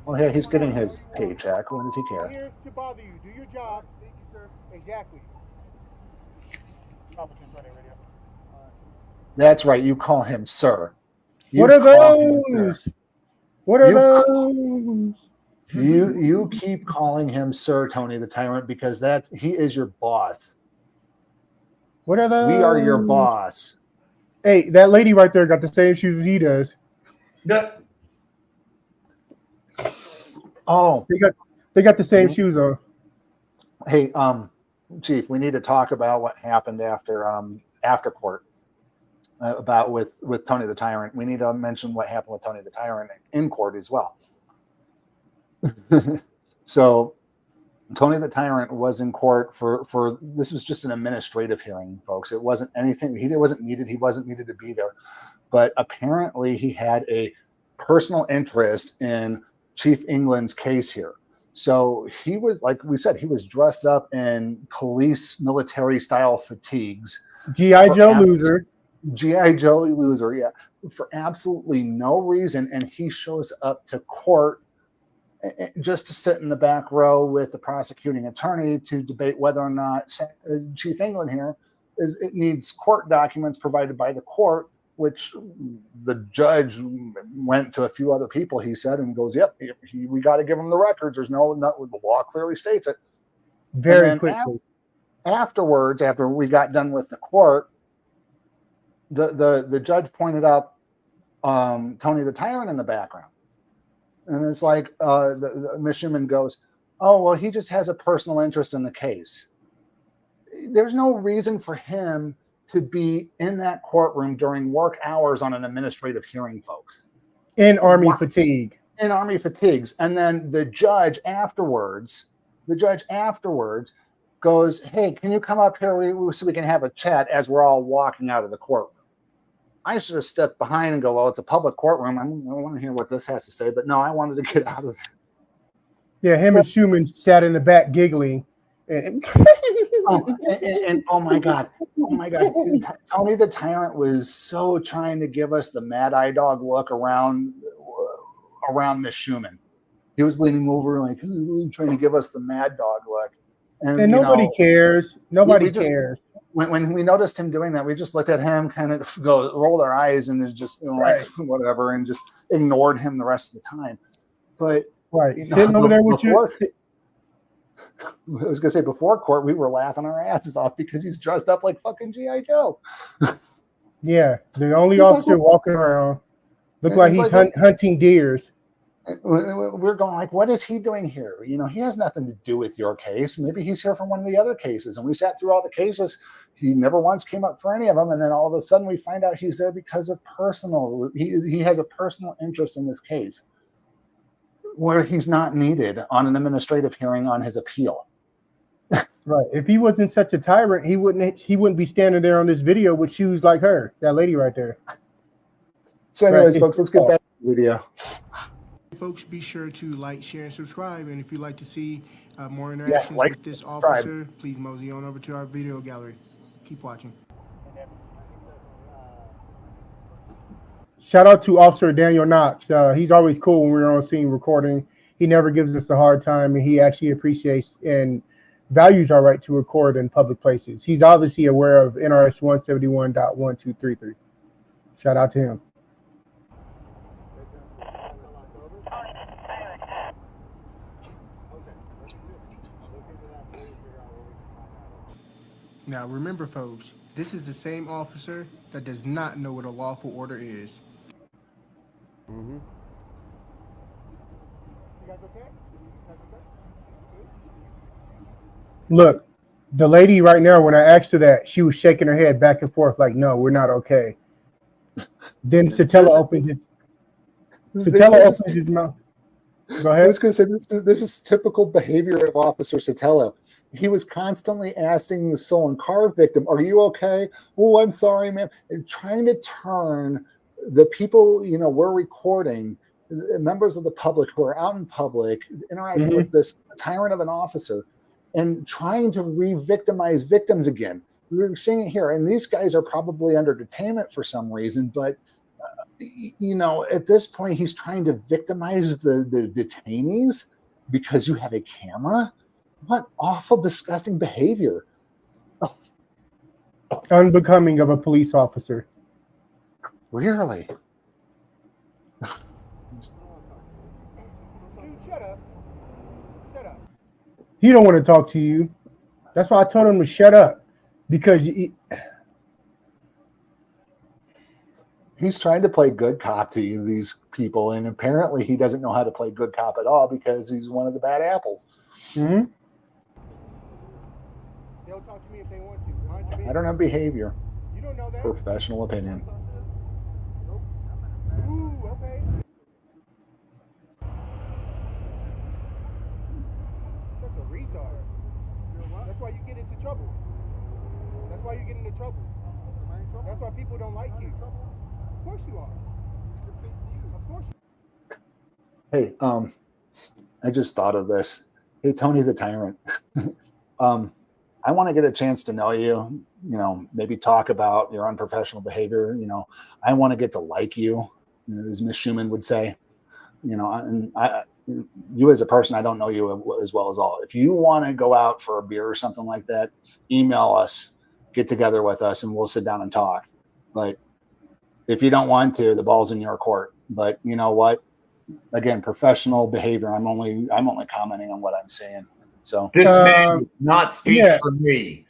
Well, yeah, he's getting his paycheck. When does he care? I'm here to bother you. Do your job. Thank you, sir. Exactly. That's right. You call him sir. What are those? What are those? You keep calling him Sir Tony the Tyrant because he is your boss. What are those? We are your boss. Hey, that lady right there got the same shoes as he does. No. Oh, they got the same shoes on. Hey, Chief, we need to talk about what happened after court. About with Tony the Tyrant. We need to mention what happened with Tony the Tyrant in court as well. So Tony the Tyrant was in court for this was just an administrative hearing, folks. It wasn't anything. He wasn't needed. He wasn't needed to be there. But apparently he had a personal interest in Chief England's case here. So he was, like we said, he was dressed up in police military style fatigues. G.I. Joe loser. G.I. Joe loser, yeah, for absolutely no reason. And he shows up to court just to sit in the back row with the prosecuting attorney to debate whether or not Chief England here it needs court documents provided by the court, which the judge went to a few other people, he said, and goes, yep, we got to give him the records. There's the law clearly states it. Very quickly. Afterwards, after we got done with the court, the judge pointed out Tony the Tyrant in the background. And it's like the Miss Schumann goes, oh, well, he just has a personal interest in the case. There's no reason for him to be in that courtroom during work hours on an administrative hearing, folks. In Army fatigue. In Army fatigues. And then the judge afterwards goes, hey, can you come up here so we can have a chat as we're all walking out of the courtroom? I should have stepped behind and go, well, it's a public courtroom. I want to hear what this has to say. But no, I wanted to get out of there. Yeah, him and Schumann sat in the back giggling. And oh my God. Tony the Tyrant was so trying to give us the mad eye dog look around Miss Schumann. He was leaning over like trying to give us the mad dog look. And nobody cares. Nobody cares. When we noticed him doing that, we just looked at him, kind of rolled our eyes, and just like whatever, and just ignored him the rest of the time. But sitting over there with you. I was gonna say before court, we were laughing our asses off because he's dressed up like fucking G.I. Joe. Yeah, the only officer walking around looked like he's hunting deers. We're going like, what is he doing here? He has nothing to do with your case. Maybe he's here from one of the other cases. And we sat through all the cases. He never once came up for any of them. And then all of a sudden we find out he's there because of he has a personal interest in this case where he's not needed on an administrative hearing on his appeal. Right. If he wasn't such a tyrant, he wouldn't be standing there on this video with shoes like her, that lady right there. So anyways, folks, let's get back to the video. Folks, be sure to like, share, and subscribe. And if you'd like to see more interactions with this officer, please mosey on over to our video gallery. Keep watching. Shout out to Officer Daniel Knox. He's always cool when we're on scene recording. He never gives us a hard time, and he actually appreciates and values our right to record in public places. He's obviously aware of NRS 171.1233. Shout out to him. Now, remember, folks, this is the same officer that does not know what a lawful order is. Mm-hmm. Look, the lady right now, when I asked her that, she was shaking her head back and forth like, no, we're not okay. Then Sotelo opens his mouth. Go ahead. I was going to say, this is typical behavior of Officer Sotelo. He was constantly asking the stolen car victim, are you okay? Oh, I'm sorry, man. And trying to turn the people, we're recording, members of the public who are out in public, interacting with this tyrant of an officer, and trying to re-victimize victims again. we're seeing it here, and these guys are probably under detainment for some reason, but you know, at this point, he's trying to victimize the detainees because you have a camera. What awful, disgusting behavior! Unbecoming of a police officer. Clearly. Shut up. Shut up. He don't want to talk to you. That's why I told him to shut up, because he's trying to play good cop to these people, and apparently he doesn't know how to play good cop at all because he's one of the bad apples. Mm-hmm. They'll talk to me if they want to. Mind your I don't have behavior. You don't know that? Professional opinion. Ooh, okay. Such a retard. That's why you get into trouble. That's why you get into trouble. That's why people don't like you. Of course you are. Of course you Hey, I just thought of this. Hey, Tony the Tyrant. I want to get a chance to know you, you know, maybe talk about your unprofessional behavior. You know, I want to get to like you, as Miss Schumann would say, you know, and you as a person, I don't know you as well as all. If you want to go out for a beer or something like that, email us, get together with us, and we'll sit down and talk. But if you don't want to, the ball's in your court. But you know what? Again, professional behavior. I'm only commenting on what I'm saying. So this man does not speak for me.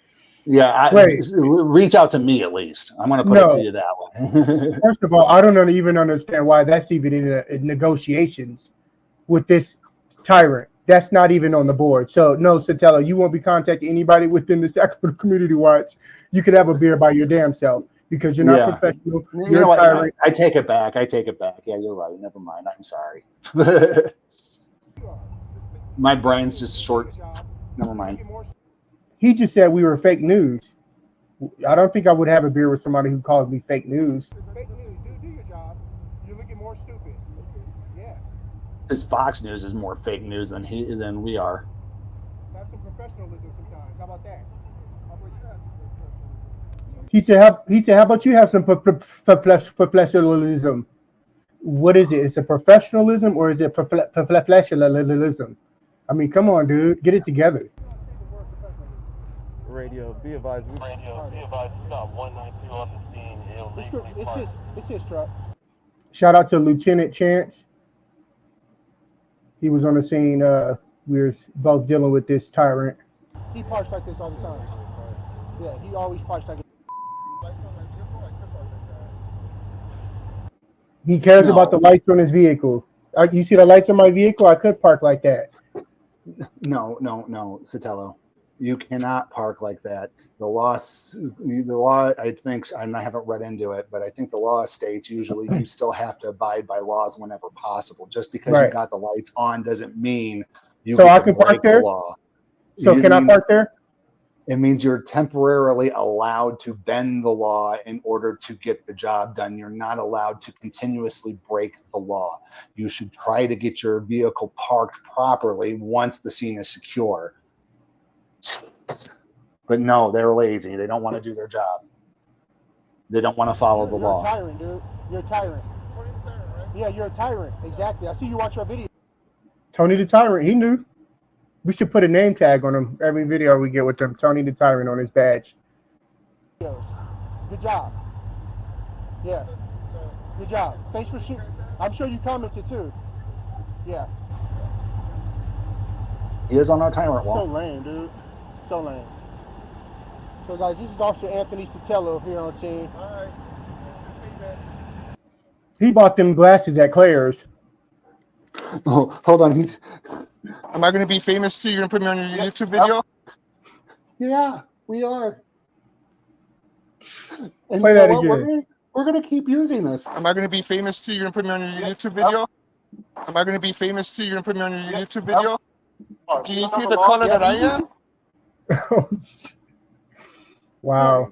Yeah, reach out to me at least. I'm going to put it to you that way. First of all, I don't even understand why that's even in negotiations with this tyrant. That's not even on the board. So no, Sotelo, you won't be contacting anybody within the Sacramento Community Watch. You could have a beer by your damn self because you're not professional. You know what? I take it back. Yeah, you're right. Never mind. I'm sorry. My brain's just short. Never mind. He just said we were fake news. I don't think I would have a beer with somebody who calls me fake news. Fake news. Do your job. You're looking more stupid. Yeah. His Fox News is more fake news than we are. Have some professionalism sometimes. How about that? He said, how about you have some professionalism? What is it? Is it professionalism or is it professionalism? I mean, come on, dude, get it together. Radio, be advised. We got 192 on the scene. It's his truck. Shout out to Lieutenant Chance. He was on the scene. We were both dealing with this tyrant. He parks like this all the time. Yeah, he always parks like this. He cares about the lights on his vehicle. You see the lights on my vehicle? I could park like that. No, Sotelo. You cannot park like that. The law, I think, I haven't read into it, but I think the law states usually you still have to abide by laws whenever possible. Just because you got the lights on doesn't mean you I can park there. Law. So can I park there? It means you're temporarily allowed to bend the law in order to get the job done. You're not allowed to continuously break the law. You should try to get your vehicle parked properly once the scene is secure. But no, they're lazy. They don't want to do their job. They don't want to follow the law. You're a tyrant, dude. You're a tyrant. Yeah, you're a tyrant. Exactly. I see you watch our video. Tony the Tyrant, he knew. We should put a name tag on him every video we get with him. Tony the Tyrant on his badge. Good job. Yeah. Good job. Thanks for shooting. I'm sure you commented too. Yeah. He is on our tyrant wall. So lame, dude. So lame. So guys, this is Officer Anthony Sotelo here on scene. All right. He bought them glasses at Claire's. Oh, hold on. Am I going to be famous too? You're going to put me on your YouTube video? Yeah, we are. And play that again. We're going to keep using this. Am I going to be famous too? You're going to put me on your YouTube video? Am I going to be famous too? You're going to put me on your YouTube video? Do you see the color that I am? Wow.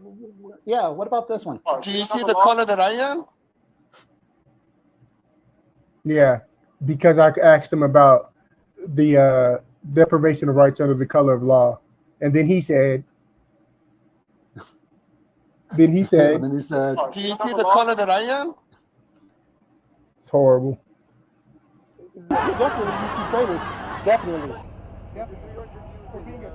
Yeah, what about this one? Do you see the color that I am? Yeah, because I asked him about the deprivation of rights under the color of law. And then he said, Then he said, then he said, Do you see the color that I am? it's horrible. Definitely YouTube famous. Definitely. For being a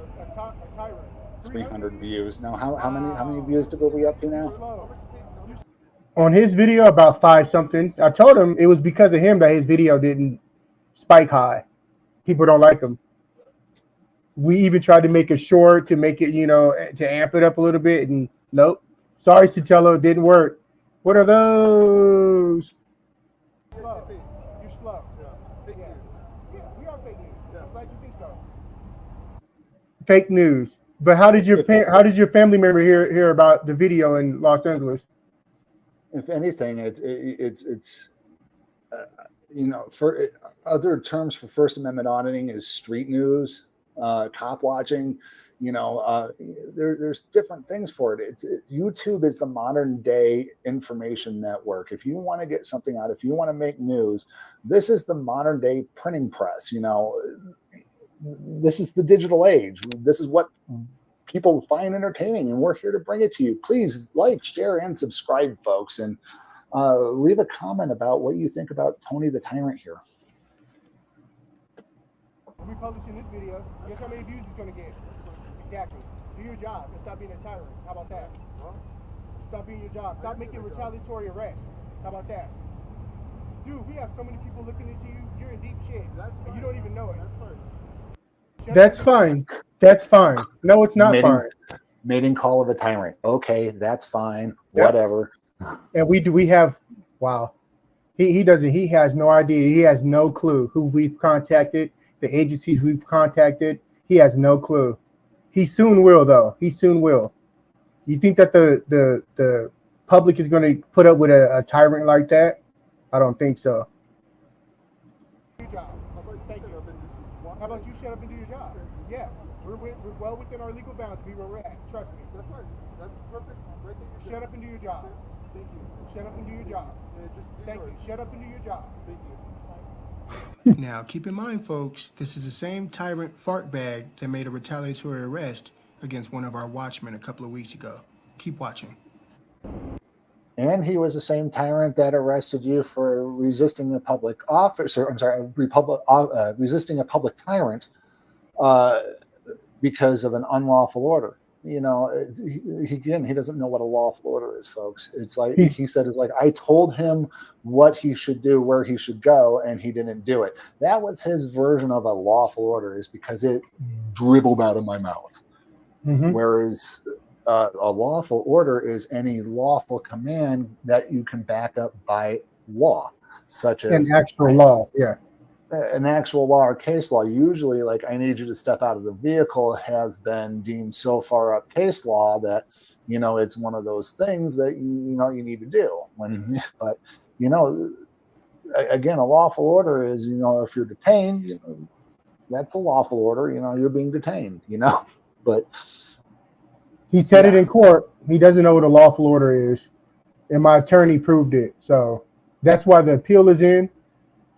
tyrant. 300 views. Now, how many views did we up to now? On his video, about 5 something. I told him it was because of him that his video didn't spike high. People don't like him. We even tried to make it short to make it, to amp it up a little bit, and nope. Sorry, Sotelo, it didn't work. What are those? You're slow. Fake news. Yeah, we are fake news. I'm glad you think so. Fake news. But how did your family member hear about the video in Los Angeles? If anything, for other terms for First Amendment auditing is street news, cop watching. There's different things for it. YouTube is the modern day information network. If you want to get something out, if you want to make news, this is the modern day printing press. This is the digital age. This is what people find entertaining, and we're here to bring it to you. Please like, share, and subscribe, folks, and leave a comment about what you think about Tony the Tyrant here. We're publishing this video. Guess how many views it's going to get? Exactly. Do your job and stop being a tyrant. How about that? Stop being your job. Stop making retaliatory arrests. How about that? Dude, we have so many people looking into you. You're in deep shit. And you don't even know it. That's fine. That's fine. No, it's not fine. Mating call of a tyrant. Okay, that's fine. Yep. Whatever. And we have, wow. He has no idea. He has no clue who we've contacted, the agencies we've contacted. He has no clue. He soon will, though. He soon will. You think that the public is going to put up with a tyrant like that? I don't think so. Thank you. How about you shut up and do your job? Yeah, we're well within our legal bounds to be where we're at. Trust me. That's right. That's perfect. Right there. Shut up and do your job. Thank you. Shut up and do your job. Thank you. Shut up and do your job. Thank you. Now, keep in mind, folks, this is the same tyrant fart bag that made a retaliatory arrest against one of our watchmen a couple of weeks ago. Keep watching. And he was the same tyrant that arrested you for resisting a public officer. I'm sorry, resisting a public tyrant because of an unlawful order. He doesn't know what a lawful order is, folks. It's like he said, it's like, I told him what he should do, where he should go, and he didn't do it. That was his version of a lawful order, is because it dribbled out of my mouth. Mm-hmm. Whereas a lawful order is any lawful command that you can back up by law, such as an actual law. Yeah. An actual law or case law. Usually, like, I need you to step out of the vehicle has been deemed so far up case law that, it's one of those things that, you need to do. But, again, a lawful order is, if you're detained, that's a lawful order, you're being detained, but. He said it in court. He doesn't know what a lawful order is. And my attorney proved it. So that's why the appeal is in.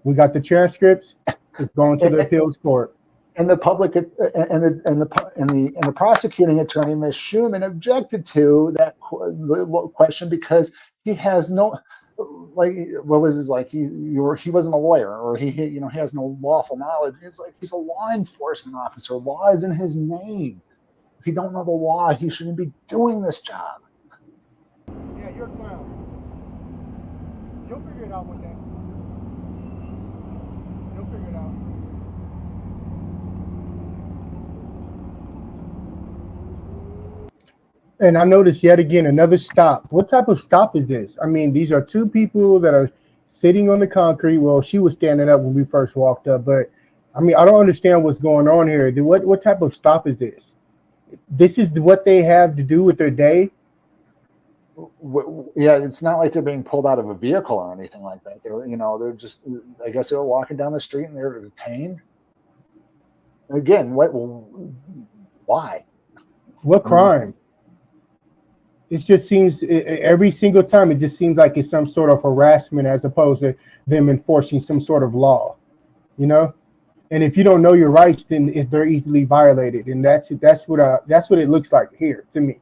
We got the transcripts. It's going to the appeals court. And the public and the prosecuting attorney, Ms. Schumann, objected to that question because he has no, like, what was his, like, he wasn't a lawyer, or he has no lawful knowledge. It's like, he's a law enforcement officer. Law is in his name. If you don't know the law, he shouldn't be doing this job. Yeah, you're a clown. You'll figure it out one day. You'll figure it out. And I noticed yet again another stop. What type of stop is this? I mean, these are two people that are sitting on the concrete. Well, she was standing up when we first walked up, but I mean, I don't understand what's going on here. What type of stop is this? This is what they have to do with their day. Yeah, it's not like they're being pulled out of a vehicle or anything like that. They're just, I guess they were walking down the street and they were detained. Again, why? What crime? It just seems every single time it just seems like it's some sort of harassment as opposed to them enforcing some sort of law, And if you don't know your rights, then they're easily violated, and that's what it looks like here to me.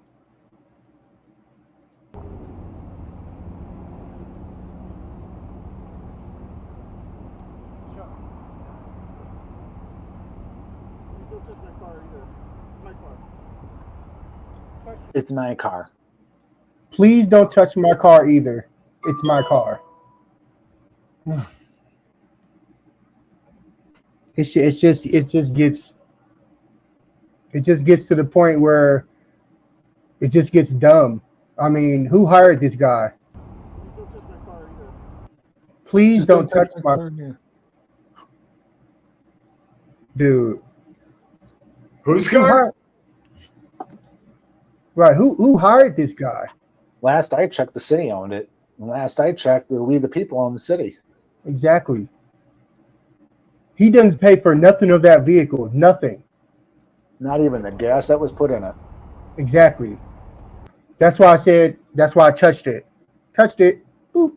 It's my car. Please don't touch my car either. It's my car. It just gets to the point where it just gets dumb. I mean, who hired this guy? Please don't touch my car. Dude. Whose car? Right. Who hired this guy? Last I checked, the city owned it. And last I checked, we the people own the city. Exactly. He doesn't pay for nothing of that vehicle. Nothing. Not even the gas that was put in it. Exactly. That's why I said, that's why I touched it. Touched it. Boop.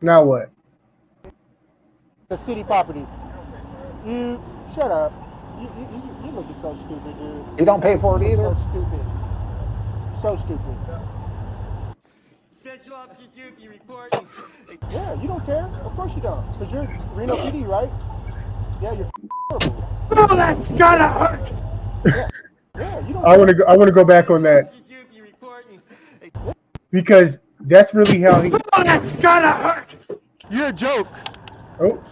Now what? The city property. You shut up. You looking so stupid, dude. He don't pay for it either. So stupid. So stupid. Special Officer Duke, you reporting. Yeah, you don't care. Of course you don't. Because you're Reno PD, right? Yeah, you're horrible. Oh, that's gotta hurt. Yeah, you don't I want to go back on that. Because that's really how he. Oh, that's gotta hurt. You're a joke. Oh.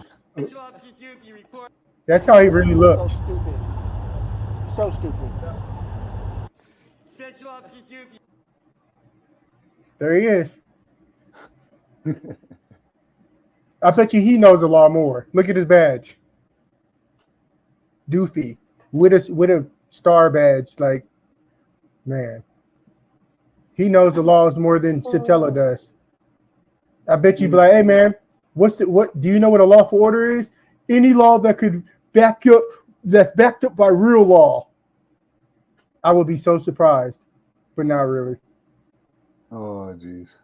That's how he really looks. So stupid. So stupid. Special Officer Duke. There he is. I bet you he knows a lot more. Look at his badge. Doofy. With a star badge. Like, man. He knows the laws more than Sotelo does. I bet you'd be like, hey man, what do you know what a lawful order is? Any law that could that's backed up by real law. I would be so surprised, but not really. Oh, jeez.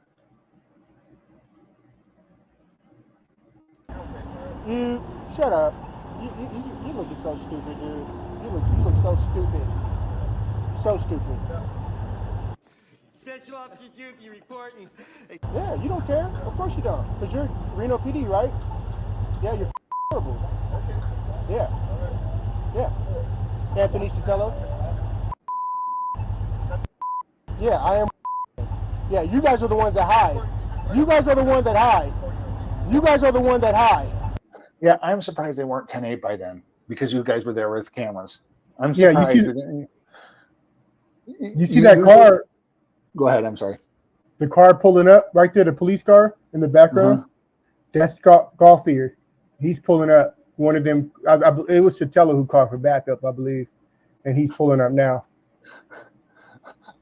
You shut up. You looking so stupid, dude. You look so stupid. So stupid. Special Officer Duke, you reporting. Yeah, you don't care. Of course you don't. Because you're Reno PD, right? Yeah, you're horrible. Yeah. Yeah. Anthony Sotelo. Yeah, I am. Yeah, you guys are the ones that hide. You guys are the one that hide. You guys are the one that hide. Yeah, I'm surprised they weren't 10-8 by then because you guys were there with cameras. I'm Yeah, surprised. You see that car? Go ahead. I'm sorry. The car pulling up right there, the police car in the background. That's Gauthier. He's pulling up. One of them. It was Sotelo who called for backup, I believe, and he's pulling up now.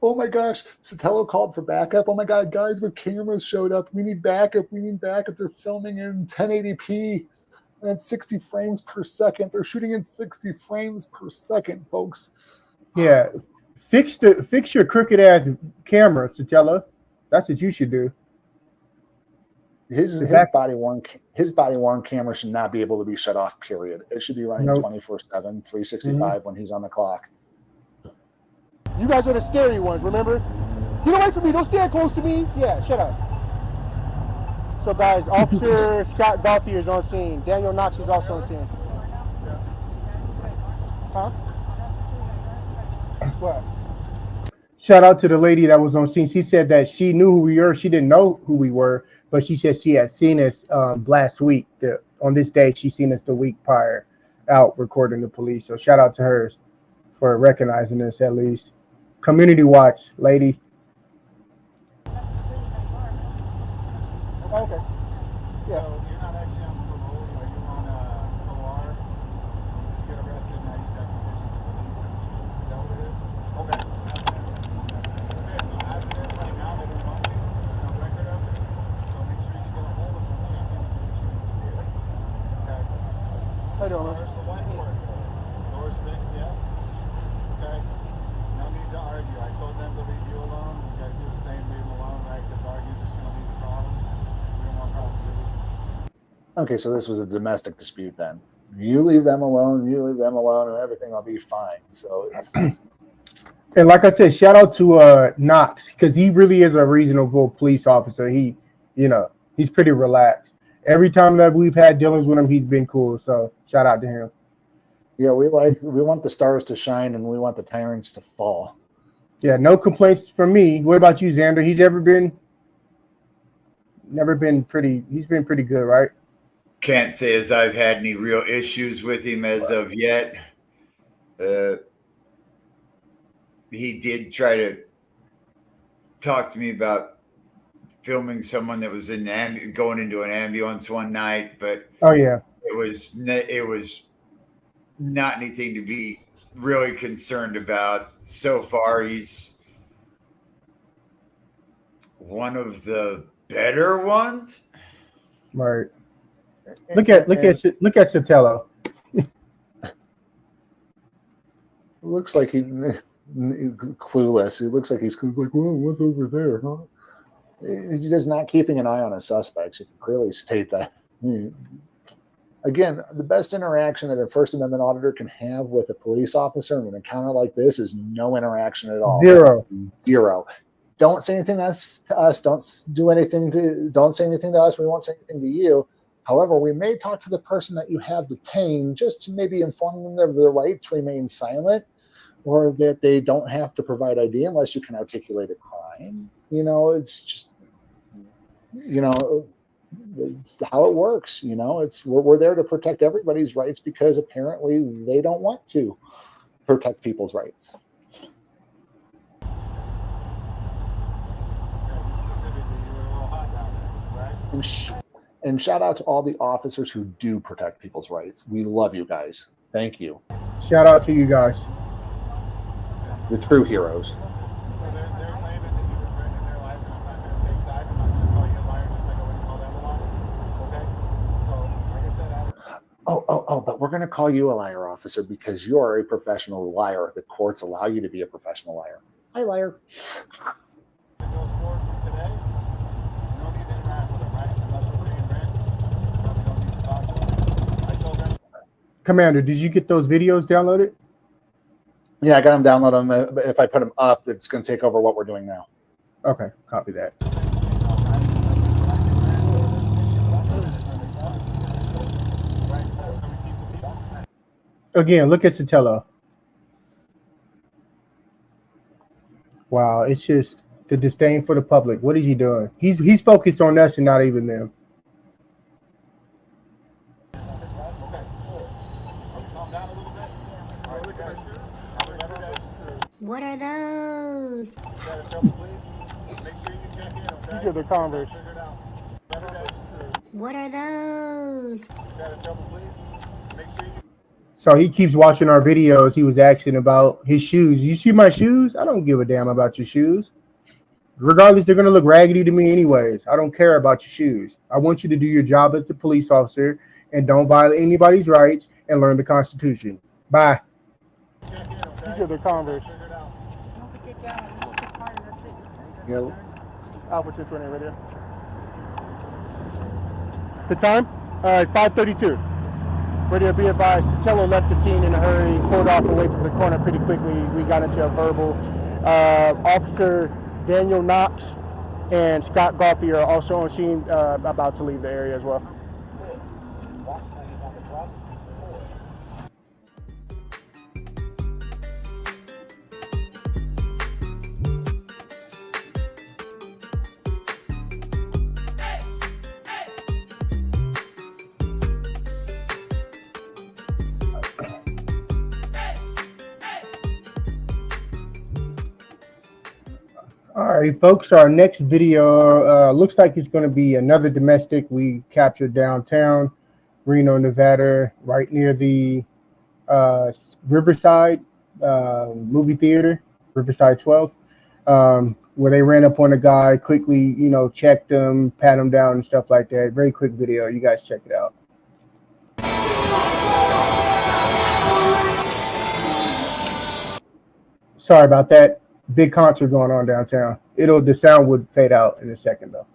Oh my gosh, Sotelo called for backup. Oh my God, guys with cameras showed up. We need backup. We need backup. They're filming in 1080p. That's 60 frames per second. They're shooting in 60 frames per second, folks. Yeah, fix your crooked ass camera, Sotelo. That's what you should do. His body worn camera should not be able to be shut off. Period. It should be running 24/7, 365 when he's on the clock. You guys are the scary ones, remember? Get away from me, don't stand close to me. Yeah, shut up. So guys, Officer Scott Gauthier is on scene. Daniel Knox is also on scene. Huh? What? Shout out to the lady that was on scene. She said that she knew who we were. She didn't know who we were, but she said she had seen us last week. On this day, she seen us the week prior out recording the police. So shout out to her for recognizing us at least. Community Watch, lady. Okay. Yeah. So you're not actually on parole, are you on OR? You get arrested, now you got conditions of release. Is that what it is? Okay. Okay, so as it is right now, they don't know you, no record of it. So make sure you get a hold of them, check in and do what you need to do. Okay. How you doing, man? Where's the white board? Doors fixed, yes? Okay. No need to argue. I told them to leave you alone. You guys do the same, leave them alone, right? Because arguing just going to lead to problems. Okay, so this was a domestic dispute then. You leave them alone, and everything will be fine. So it's And like I said, shout out to Knox, because he really is a reasonable police officer. He's pretty relaxed. Every time that we've had dealings with him, he's been cool. So shout out to him. Yeah, we want the stars to shine and we want the tyrants to fall. Yeah, no complaints from me. What about you, Xander? He's been pretty good, right? Can't say as I've had any real issues with him as of yet. He did try to talk to me about filming someone that was going into an ambulance one night, but oh yeah, it was not anything to be really concerned about. So far, he's one of the better ones. right. Look at Sotelo. Looks like he's clueless. He looks like he's like, well, what's over there, huh? He's just not keeping an eye on his suspects. You can clearly state that. Again, the best interaction that a First Amendment auditor can have with a police officer in an encounter like this is no interaction at all. Zero. Don't say anything to us. Don't say anything to us. We won't say anything to you. However, we may talk to the person that you have detained just to maybe inform them of their right to remain silent, or that they don't have to provide ID unless you can articulate a crime. It's just, it's how it works. We're there to protect everybody's rights because apparently they don't want to protect people's rights. And shout out to all the officers who do protect people's rights. We love you guys. Thank you. Shout out to you guys. The true heroes. But we're going to call you a liar, officer, because you are a professional liar. The courts allow you to be a professional liar. Hi, liar. Commander, did you get those videos downloaded? Yeah, I got them downloaded. If I put them up, it's going to take over what we're doing now. Okay, copy that. Again, look at Sotelo. Wow, it's just the disdain for the public. What is he doing? He's focused on us and not even them. What are those? These are the Converse. What are those? So he keeps watching our videos. He was asking about his shoes. You see my shoes? I don't give a damn about your shoes. Regardless, they're going to look raggedy to me anyways. I don't care about your shoes. I want you to do your job as a police officer and don't violate anybody's rights and learn the Constitution. Bye. These are the Converse. Yeah. Alpha 220 radio. The time? 5:32. Radio, be advised, Sotelo left the scene in a hurry, pulled off away from the corner pretty quickly. We got into a verbal. Officer Daniel Knox and Scott Gauthier are also on scene, about to leave the area as well. All right, folks, our next video looks like it's going to be another domestic we captured downtown Reno, Nevada, right near the Riverside movie theater, Riverside 12, where they ran up on a guy, quickly, checked him, pat him down and stuff like that. Very quick video. You guys check it out. Sorry about that. Big concert going on downtown. The sound would fade out in a second though.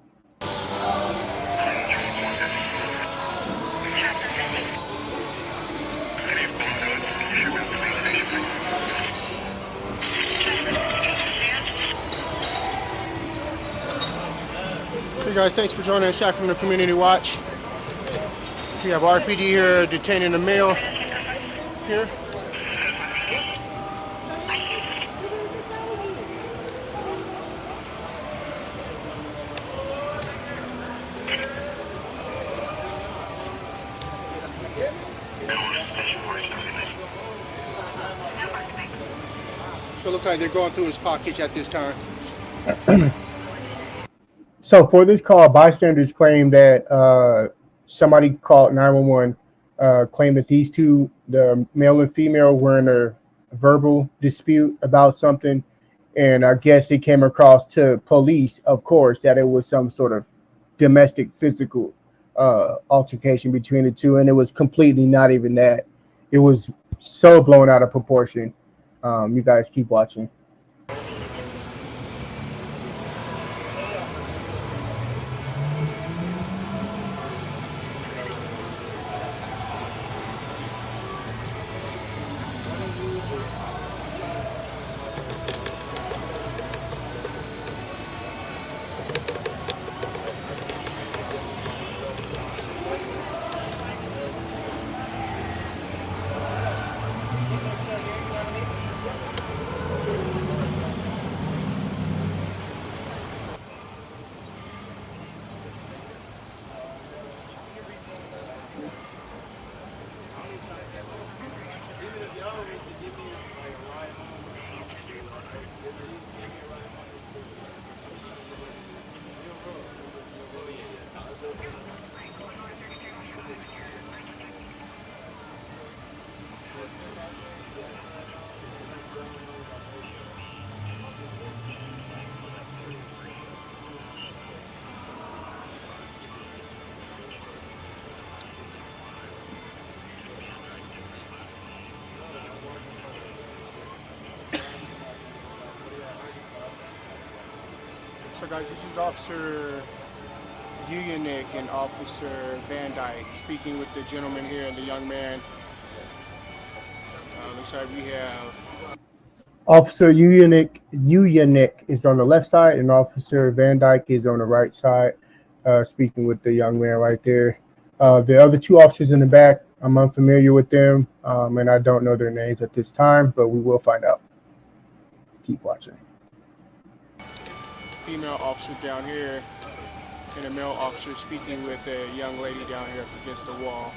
Hey guys, thanks for joining Sacramento Community Watch. We have RPD here detaining a male. here? So it looks like they're going through his pockets at this time. So for this call, bystanders claim that somebody called 911, claimed that these two, the male and female, were in a verbal dispute about something. And I guess it came across to police, of course, that it was some sort of domestic physical altercation between the two. And it was completely not even that. It was so blown out of proportion. You guys keep watching. So guys, this is Officer Uyunick and Officer Van Dyke speaking with the gentleman here and the young man. Looks like we have Officer Uyunick is on the left side, and Officer Van Dyke is on the right side, speaking with the young man right there. The other two officers in the back, I'm unfamiliar with them, and I don't know their names at this time, but we will find out. Keep watching. female officer down here and a male officer speaking with a young lady down here up against the wall.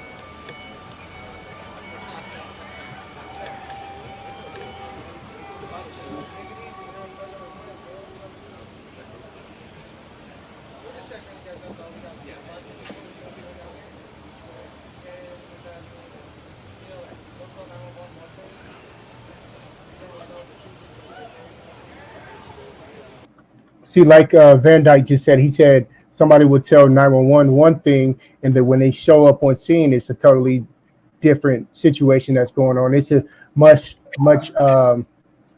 See, like Van Dyke just said, he said somebody would tell 911 one thing, and then when they show up on scene, it's a totally different situation that's going on. It's a much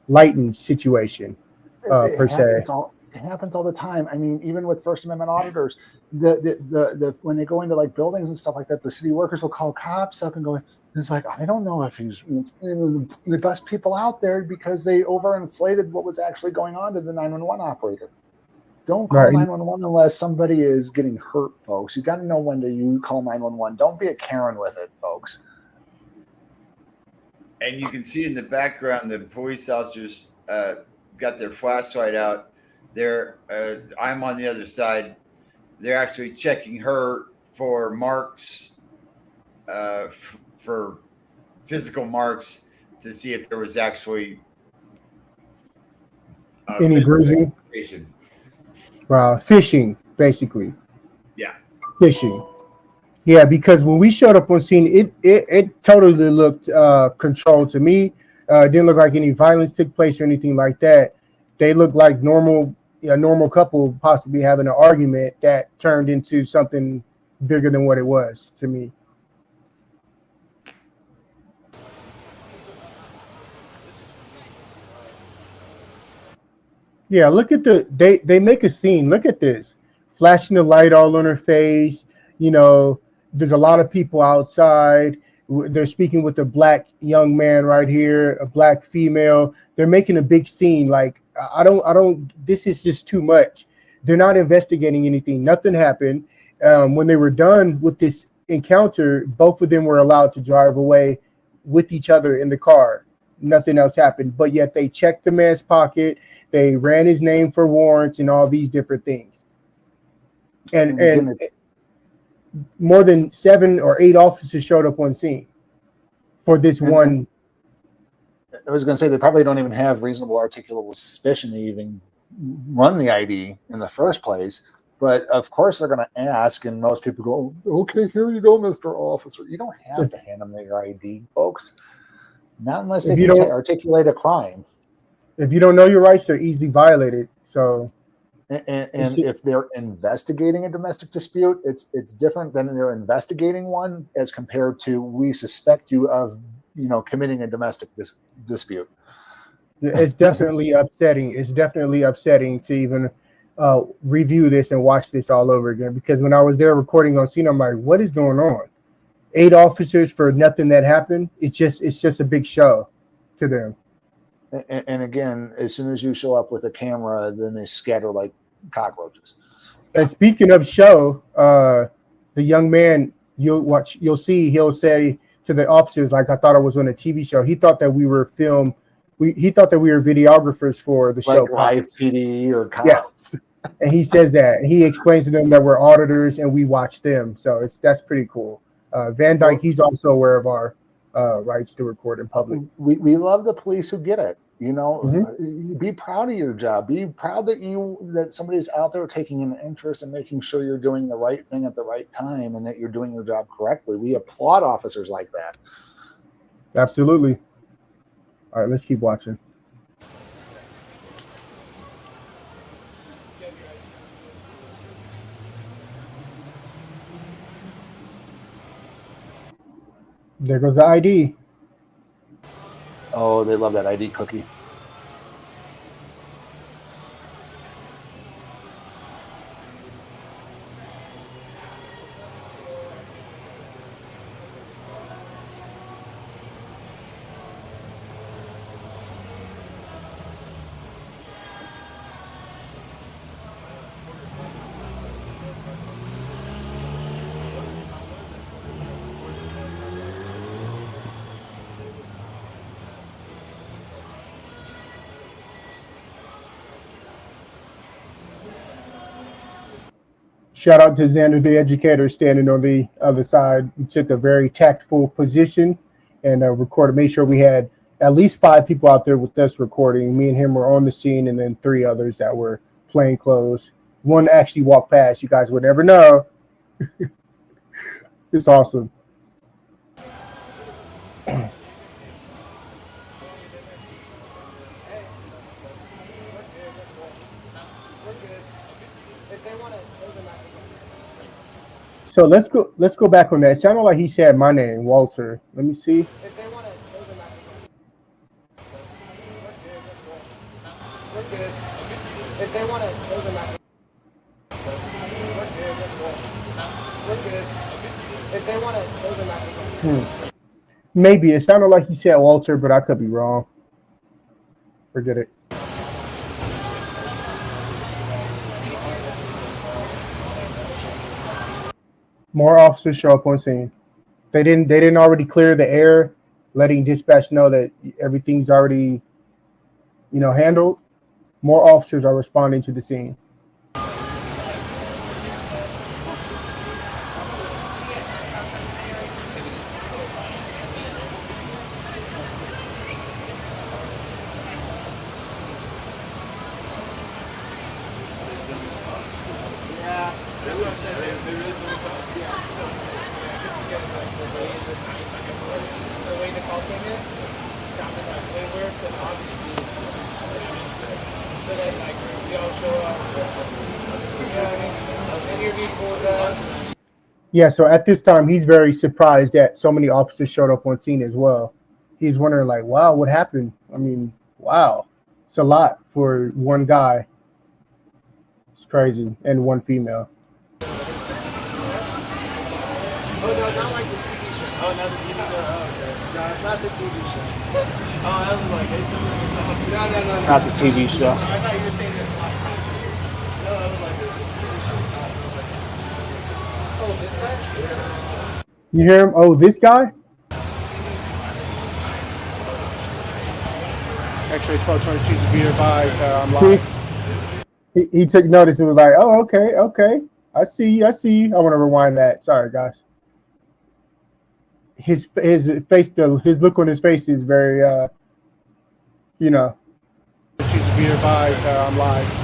lightened situation, per se. It happens all the time. I mean, even with First Amendment auditors, the when they go into like buildings and stuff like that, the city workers will call cops up and go, it's like, I don't know if he's the best people out there because they overinflated what was actually going on to the 911 operator. Don't call 911 unless somebody is getting hurt, folks. You got to know when to call 911. Don't be a Karen with it, folks. And you can see in the background the police officers got their flashlight out. They're I'm on the other side. They're actually checking her for marks, for physical marks, to see if there was actually any bruising. Fishing, basically. Yeah. Fishing. Yeah, because when we showed up on scene, it totally looked controlled to me. It didn't look like any violence took place or anything like that. They looked like a normal couple possibly having an argument that turned into something bigger than what it was to me. Yeah, look at they make a scene. Look at this. Flashing the light all on her face. You know, there's a lot of people outside. They're speaking with a black young man right here, a black female. They're making a big scene. Like, I don't, this is just too much. They're not investigating anything. Nothing happened. When they were done with this encounter, both of them were allowed to drive away with each other in the car. Nothing else happened, but yet they checked the man's pocket. They ran his name for warrants and all these different things. And more than 7 or 8 officers showed up on scene for this one. I was going to say they probably don't even have reasonable articulable suspicion to even run the ID in the first place. But of course they're going to ask, and most people go, "Okay, here you go, Mr. Officer." You don't have to hand them their ID, folks. Not unless they can articulate a crime. If you don't know your rights, they're easily violated. So, and if they're investigating a domestic dispute, it's different than they're investigating one as compared to we suspect you of committing a domestic dispute. It's definitely upsetting. It's definitely upsetting to even review this and watch this all over again, because when I was there recording on scene, I'm like, what is going on? 8 officers for nothing that happened. It's just a big show to them. And again, as soon as you show up with a camera, then they scatter like cockroaches. And speaking of show, the young man you'll see, he'll say to the officers, like, I thought I was on a TV show. He thought that we were he thought that we were videographers for the show. Like live PD or cops. Yeah. And he says that. He explains to them that we're auditors and we watch them. So that's pretty cool. Van Dyke, he's also aware of our rights to record in public. We love the police who get it. Be proud of your job. Be proud that somebody's out there taking an interest in making sure you're doing the right thing at the right time and that you're doing your job correctly. We applaud officers like that. Absolutely. All right, let's keep watching. There goes the ID. Oh, they love that ID cookie. Shout out to Xander the Educator standing on the other side. He took a very tactful position and recorded, made sure we had at least 5 people out there with us recording. Me and him were on the scene, and then 3 others that were plain clothes. One actually walked past. You guys would never know. It's awesome. So let's go back on that. It sounded like he said my name, Walter. Let me see. Maybe it sounded like he said Walter, but I could be wrong. Forget it. More officers show up on scene. They didn't already clear the air, letting dispatch know that everything's already, handled. More officers are responding to the scene. Yeah, so at this time, he's very surprised that so many officers showed up on scene as well. He's wondering, like, wow, what happened? I mean, wow. It's a lot for one guy. It's crazy. And one female. Oh, no, not like the TV show. Oh, not the TV show. Oh, okay. No, it's not the TV show. Oh, I was like, no. It's not the TV show. I thought you were saying this live. No, I was like, the TV show. Oh, this guy? You hear him? Oh, this guy? traffic, 1222 to be advised. I'm live. He took notice and was like, "Oh, okay. I see you. I want to rewind that. Sorry, guys." His face, his look on his face is very, you know. To be advised. I'm live.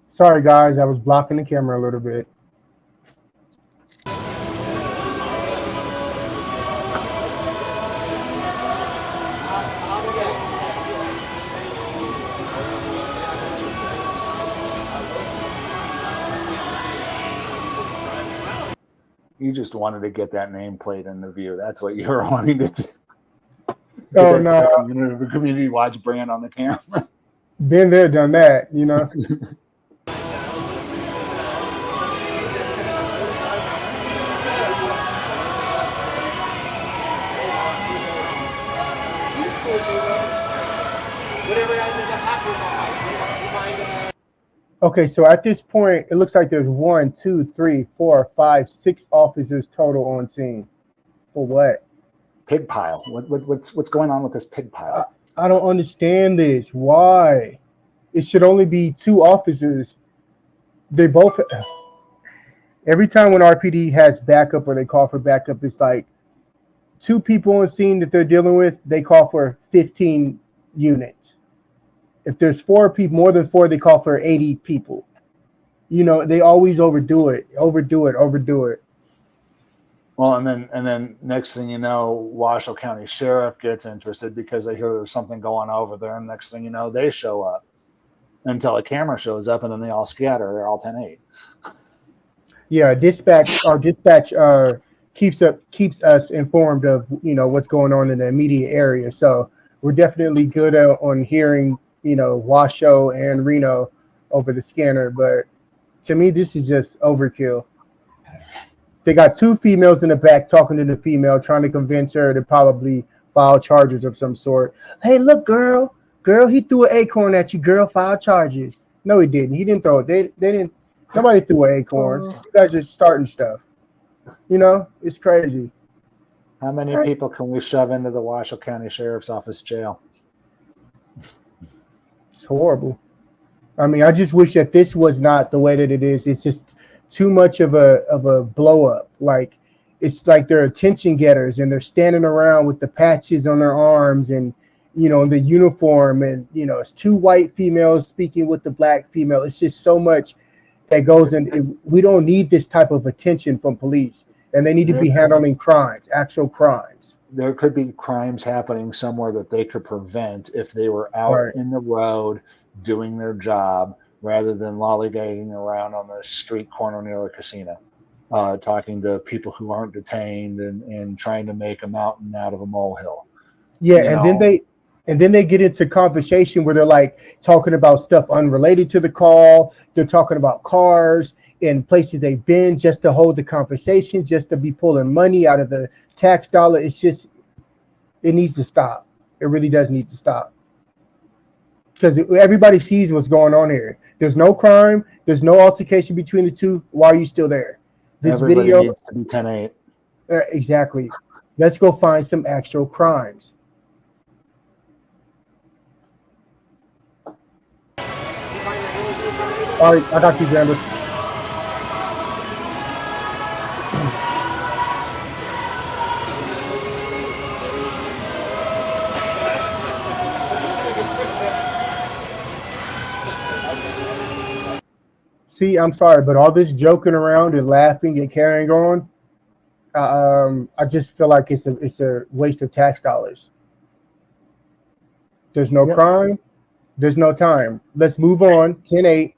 Sorry, guys, I was blocking the camera a little bit. You just wanted to get that nameplate in the view. That's what you were wanting to do. Oh no, Community Watch brand on the camera. Been there, done that. You know. Okay, so at this point, it looks like there's 1, 2, 3, 4, 5, 6 officers total on scene. For what? Pig pile. What's going on with this pig pile? I don't understand this. Why? It should only be 2 officers. They both. Every time when RPD has backup or they call for backup, it's like 2 people on scene that they're dealing with. They call for 15 units. If there's 4 people, more than 4, they call for 80 people. You know, they always overdo it. Well, and then next thing you know, Washoe County Sheriff gets interested because they hear there's something going over there, and next thing you know, they show up until a camera shows up, and then they all scatter. They're all 10-8. Yeah, our dispatch keeps us informed of, you know, what's going on in the immediate area. So we're definitely good on hearing, you know, Washoe and Reno over the scanner, but to me, this is just overkill. They got 2 females in the back talking to the female, trying to convince her to probably file charges of some sort. Hey, look, girl, he threw an acorn at you, girl, file charges. No, he didn't. He didn't throw it. They didn't. Nobody threw an acorn. You guys are starting stuff. You know, it's crazy. How many people can we shove into the Washoe County Sheriff's Office jail? It's horrible. I mean, I just wish that this was not the way that it is. It's just too much of a blow up. Like, it's like they're attention getters and they're standing around with the patches on their arms and, you know, the uniform, and, you know, it's 2 white females speaking with the black female. It's just so much that goes in. We don't need this type of attention from police, and they need to be handling crimes, actual crimes. There could be crimes happening somewhere that they could prevent if they were out in the road doing their job rather than lollygagging around on the street corner near a casino, talking to people who aren't detained and trying to make a mountain out of a molehill. Yeah, and then they get into conversation where they're like talking about stuff unrelated to the call. They're talking about cars and places they've been just to hold the conversation, just to be pulling money out of the tax dollar. It's just, it needs to stop. It really does need to stop. Because everybody sees what's going on here. There's no crime. There's no altercation between the 2. Why are you still there? This Everybody video needs to be 10-8. Exactly. Let's go find some actual crimes. All right, I got you, Xander. See, I'm sorry, but all this joking around and laughing and carrying on, I just feel like it's a waste of tax dollars. There's no crime. There's no time. Let's move on. 10-8.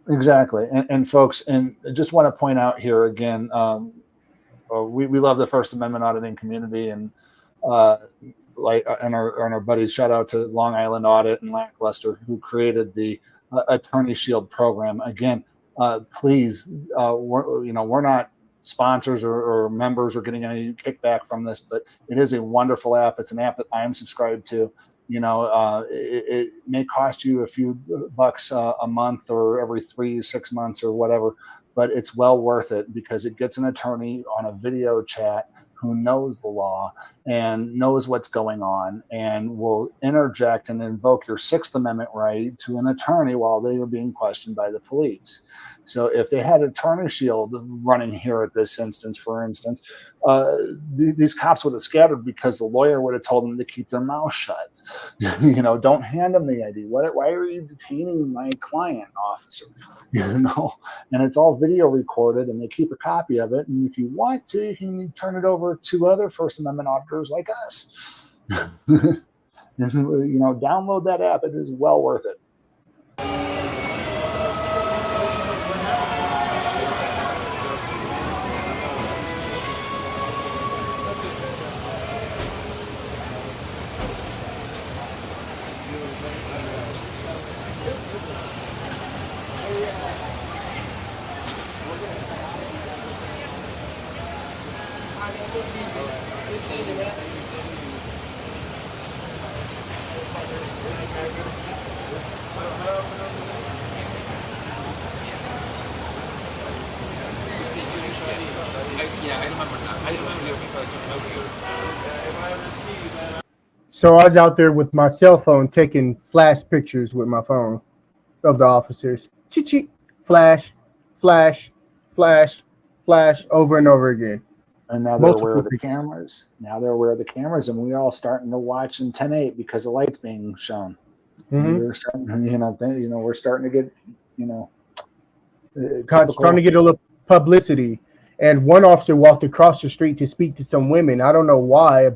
Exactly. And folks, and I just want to point out here again, we love the First Amendment auditing community, and and our buddies, shout out to Long Island Audit and Lackluster, who created the Attorney Shield program. Again, please, we're not sponsors or members or getting any kickback from this, but it is a wonderful app. It's an app that I am subscribed to. It may cost you a few bucks a month or every 3-6 months or whatever, but it's well worth it because it gets an attorney on a video chat who knows the law and knows what's going on and will interject and invoke your Sixth Amendment right to an attorney while they are being questioned by the police. So if they had Attorney Shield running here at this instance, for instance, these cops would have scattered because the lawyer would have told them to keep their mouth shut. Don't hand them the ID. Why are you detaining my client, officer? And it's all video recorded, and they keep a copy of it. And if you want to, you can turn it over to other First Amendment auditors like us. Download that app. It is well worth it. So I was out there with my cell phone taking flash pictures with my phone of the officers. Cheat, flash, flash, flash, flash, over and over again. And now they're aware of the cameras. Now they're aware of the cameras, and we're all starting to watch in 10-8 because the light's being shown. Mm-hmm. We're starting, we're starting to get, starting to get a little publicity. And one officer walked across the street to speak to some women. I don't know why,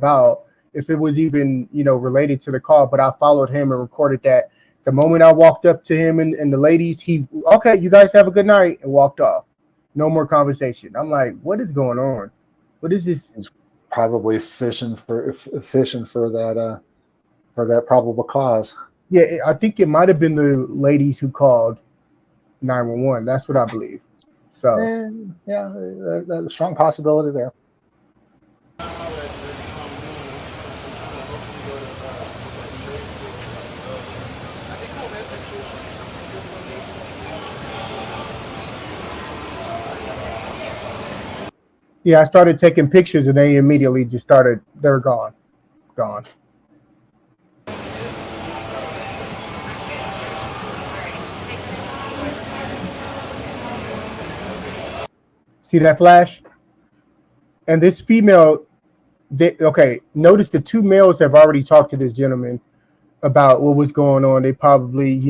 if it was even, related to the call, but I followed him and recorded that. The moment I walked up to him and the ladies, okay, you guys have a good night, and walked off. No more conversation. I'm like, what is going on? What is this? It's probably fishing for that probable cause. Yeah, I think it might have been the ladies who called 911. That's what I believe. So yeah, a strong possibility there. Yeah, I started taking pictures and they immediately just started, they're gone. See that flash? And this female, notice the two males have already talked to this gentleman about what was going on. They probably,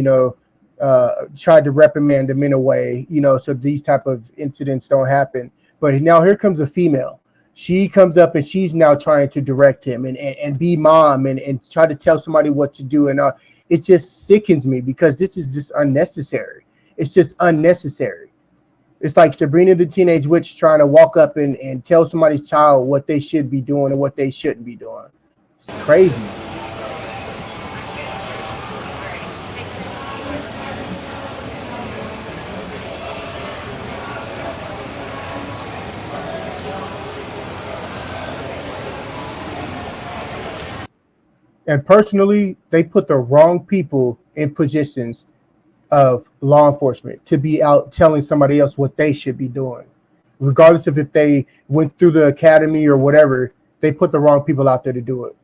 tried to reprimand him in a way, so these type of incidents don't happen. But now here comes a female. She comes up and she's now trying to direct him and be mom and try to tell somebody what to do. And it just sickens me because this is just unnecessary. It's just unnecessary. It's like Sabrina the Teenage Witch trying to walk up and tell somebody's child what they should be doing and what they shouldn't be doing. It's crazy. And personally, they put the wrong people in positions of law enforcement to be out telling somebody else what they should be doing. Regardless of if they went through the academy or whatever, they put the wrong people out there to do it.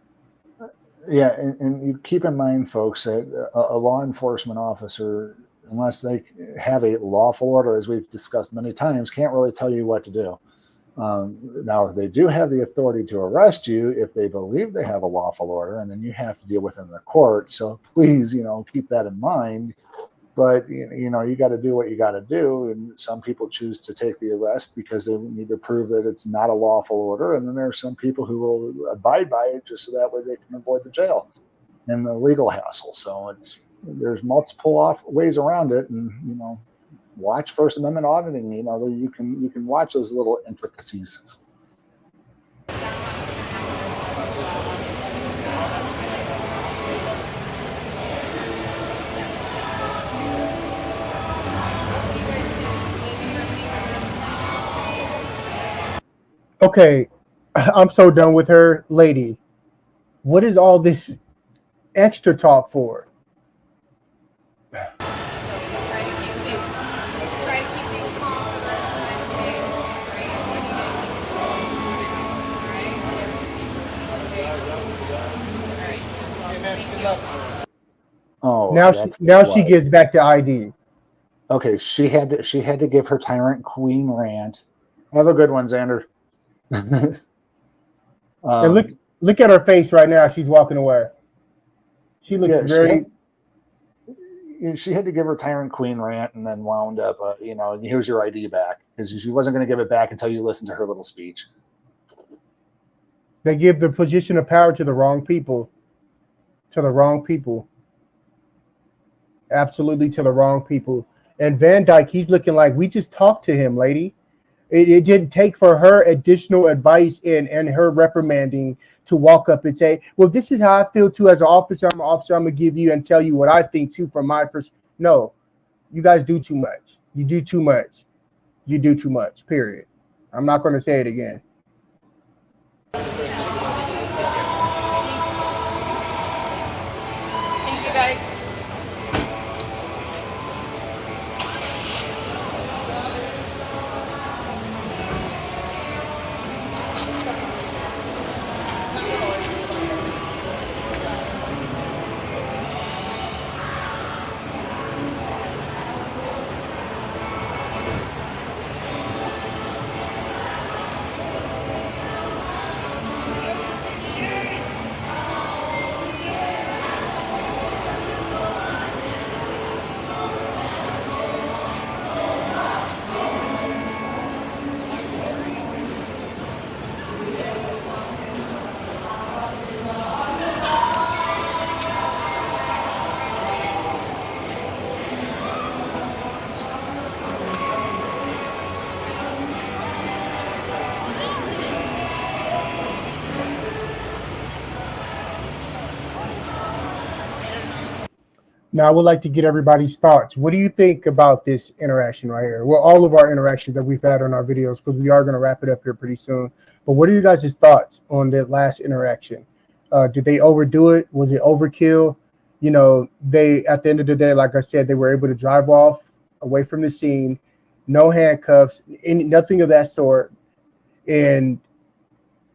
Yeah, and you keep in mind, folks, that a law enforcement officer, unless they have a lawful order, as we've discussed many times, can't really tell you what to do. Now, they do have the authority to arrest you if they believe they have a lawful order, and then you have to deal with it in the court. So please, keep that in mind. But, you got to do what you got to do. And some people choose to take the arrest because they need to prove that it's not a lawful order. And then there are some people who will abide by it just so that way they can avoid the jail. and the legal hassle. So there's multiple ways around it, and watch First Amendment auditing. You can watch those little intricacies. Okay, I'm so done with her. Lady, what is all this extra talk for? Oh, now she gives back the ID. Okay, she had to give her tyrant queen rant. Have a good one, Xander. And look at her face right now. She's walking away. She looks She had to give her tyrant queen rant, and then wound up. Here's your ID back, because she wasn't going to give it back until you listened to her little speech. They give the position of power to the wrong people. To the wrong people. Absolutely to the wrong people. And Van Dyke, he's looking like we just talked to him, lady. It didn't take for her additional advice and her reprimanding to walk up and say, well, this is how I feel too as an officer. I'm an officer. I'm going to give you and tell you what I think too from my perspective. No, you guys do too much. You do too much. You do too much, period. I'm not going to say it again. Thank you, guys. Now, I would like to get everybody's thoughts. What do you think about this interaction right here? Well, all of our interactions that we've had on our videos, because we are going to wrap it up here pretty soon. But what are you guys' thoughts on that last interaction? Did they overdo it? Was it overkill? They, at the end of the day, like I said, they were able to drive off away from the scene, no handcuffs, nothing of that sort. And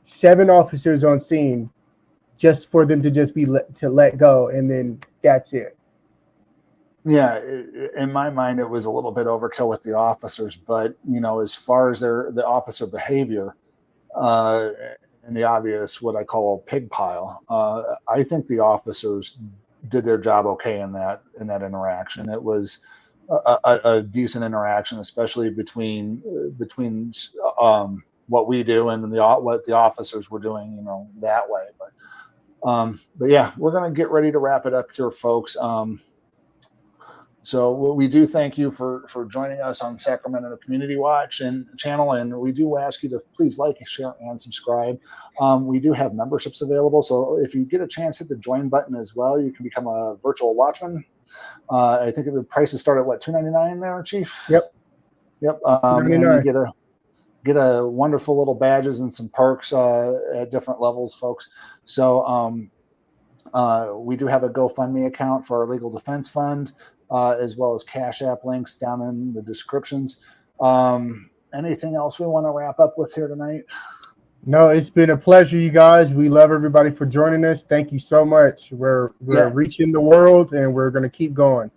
7 officers on scene just for them to just be let go. And then that's it. Yeah, in my mind, it was a little bit overkill with the officers, but as far as the officer behavior, and the obvious, what I call pig pile, I think the officers did their job okay in that interaction. It was a decent interaction, especially between what we do and what the officers were doing, that way. But yeah, we're gonna get ready to wrap it up here, folks. So we do thank you for joining us on Sacramento Community Watch channel, and we do ask you to please like, share, and subscribe. We do have memberships available, so if you get a chance, hit the join button as well. You can become a virtual watchman. I think the prices start at what, $2.99 there, Chief? Yep. And you get a wonderful little badges and some perks at different levels, folks. So we do have a GoFundMe account for our legal defense fund. As well as CashApp links down in the descriptions. Anything else we want to wrap up with here tonight? No, it's been a pleasure, you guys. We love everybody for joining us. Thank you so much. We're reaching the world, and we're going to keep going.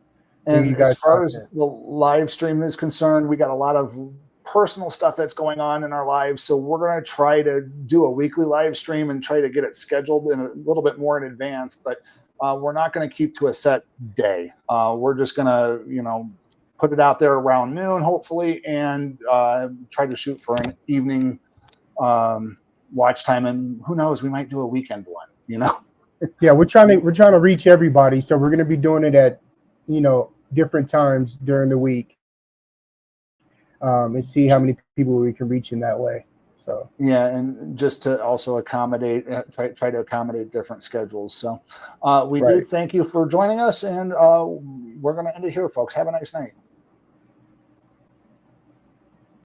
And you guys, as far as the live stream is concerned, we got a lot of personal stuff that's going on in our lives. So we're going to try to do a weekly live stream and try to get it scheduled in a little bit more in advance. But we're not going to keep to a set day. We're just going to, put it out there around noon, hopefully, and try to shoot for an evening watch time. And who knows, we might do a weekend one, Yeah, we're trying to reach everybody, so we're going to be doing it at, different times during the week, and see how many people we can reach in that way. So yeah, and just to also accommodate, try to accommodate different schedules. So we do thank you for joining us, and we're going to end it here, folks. Have a nice night.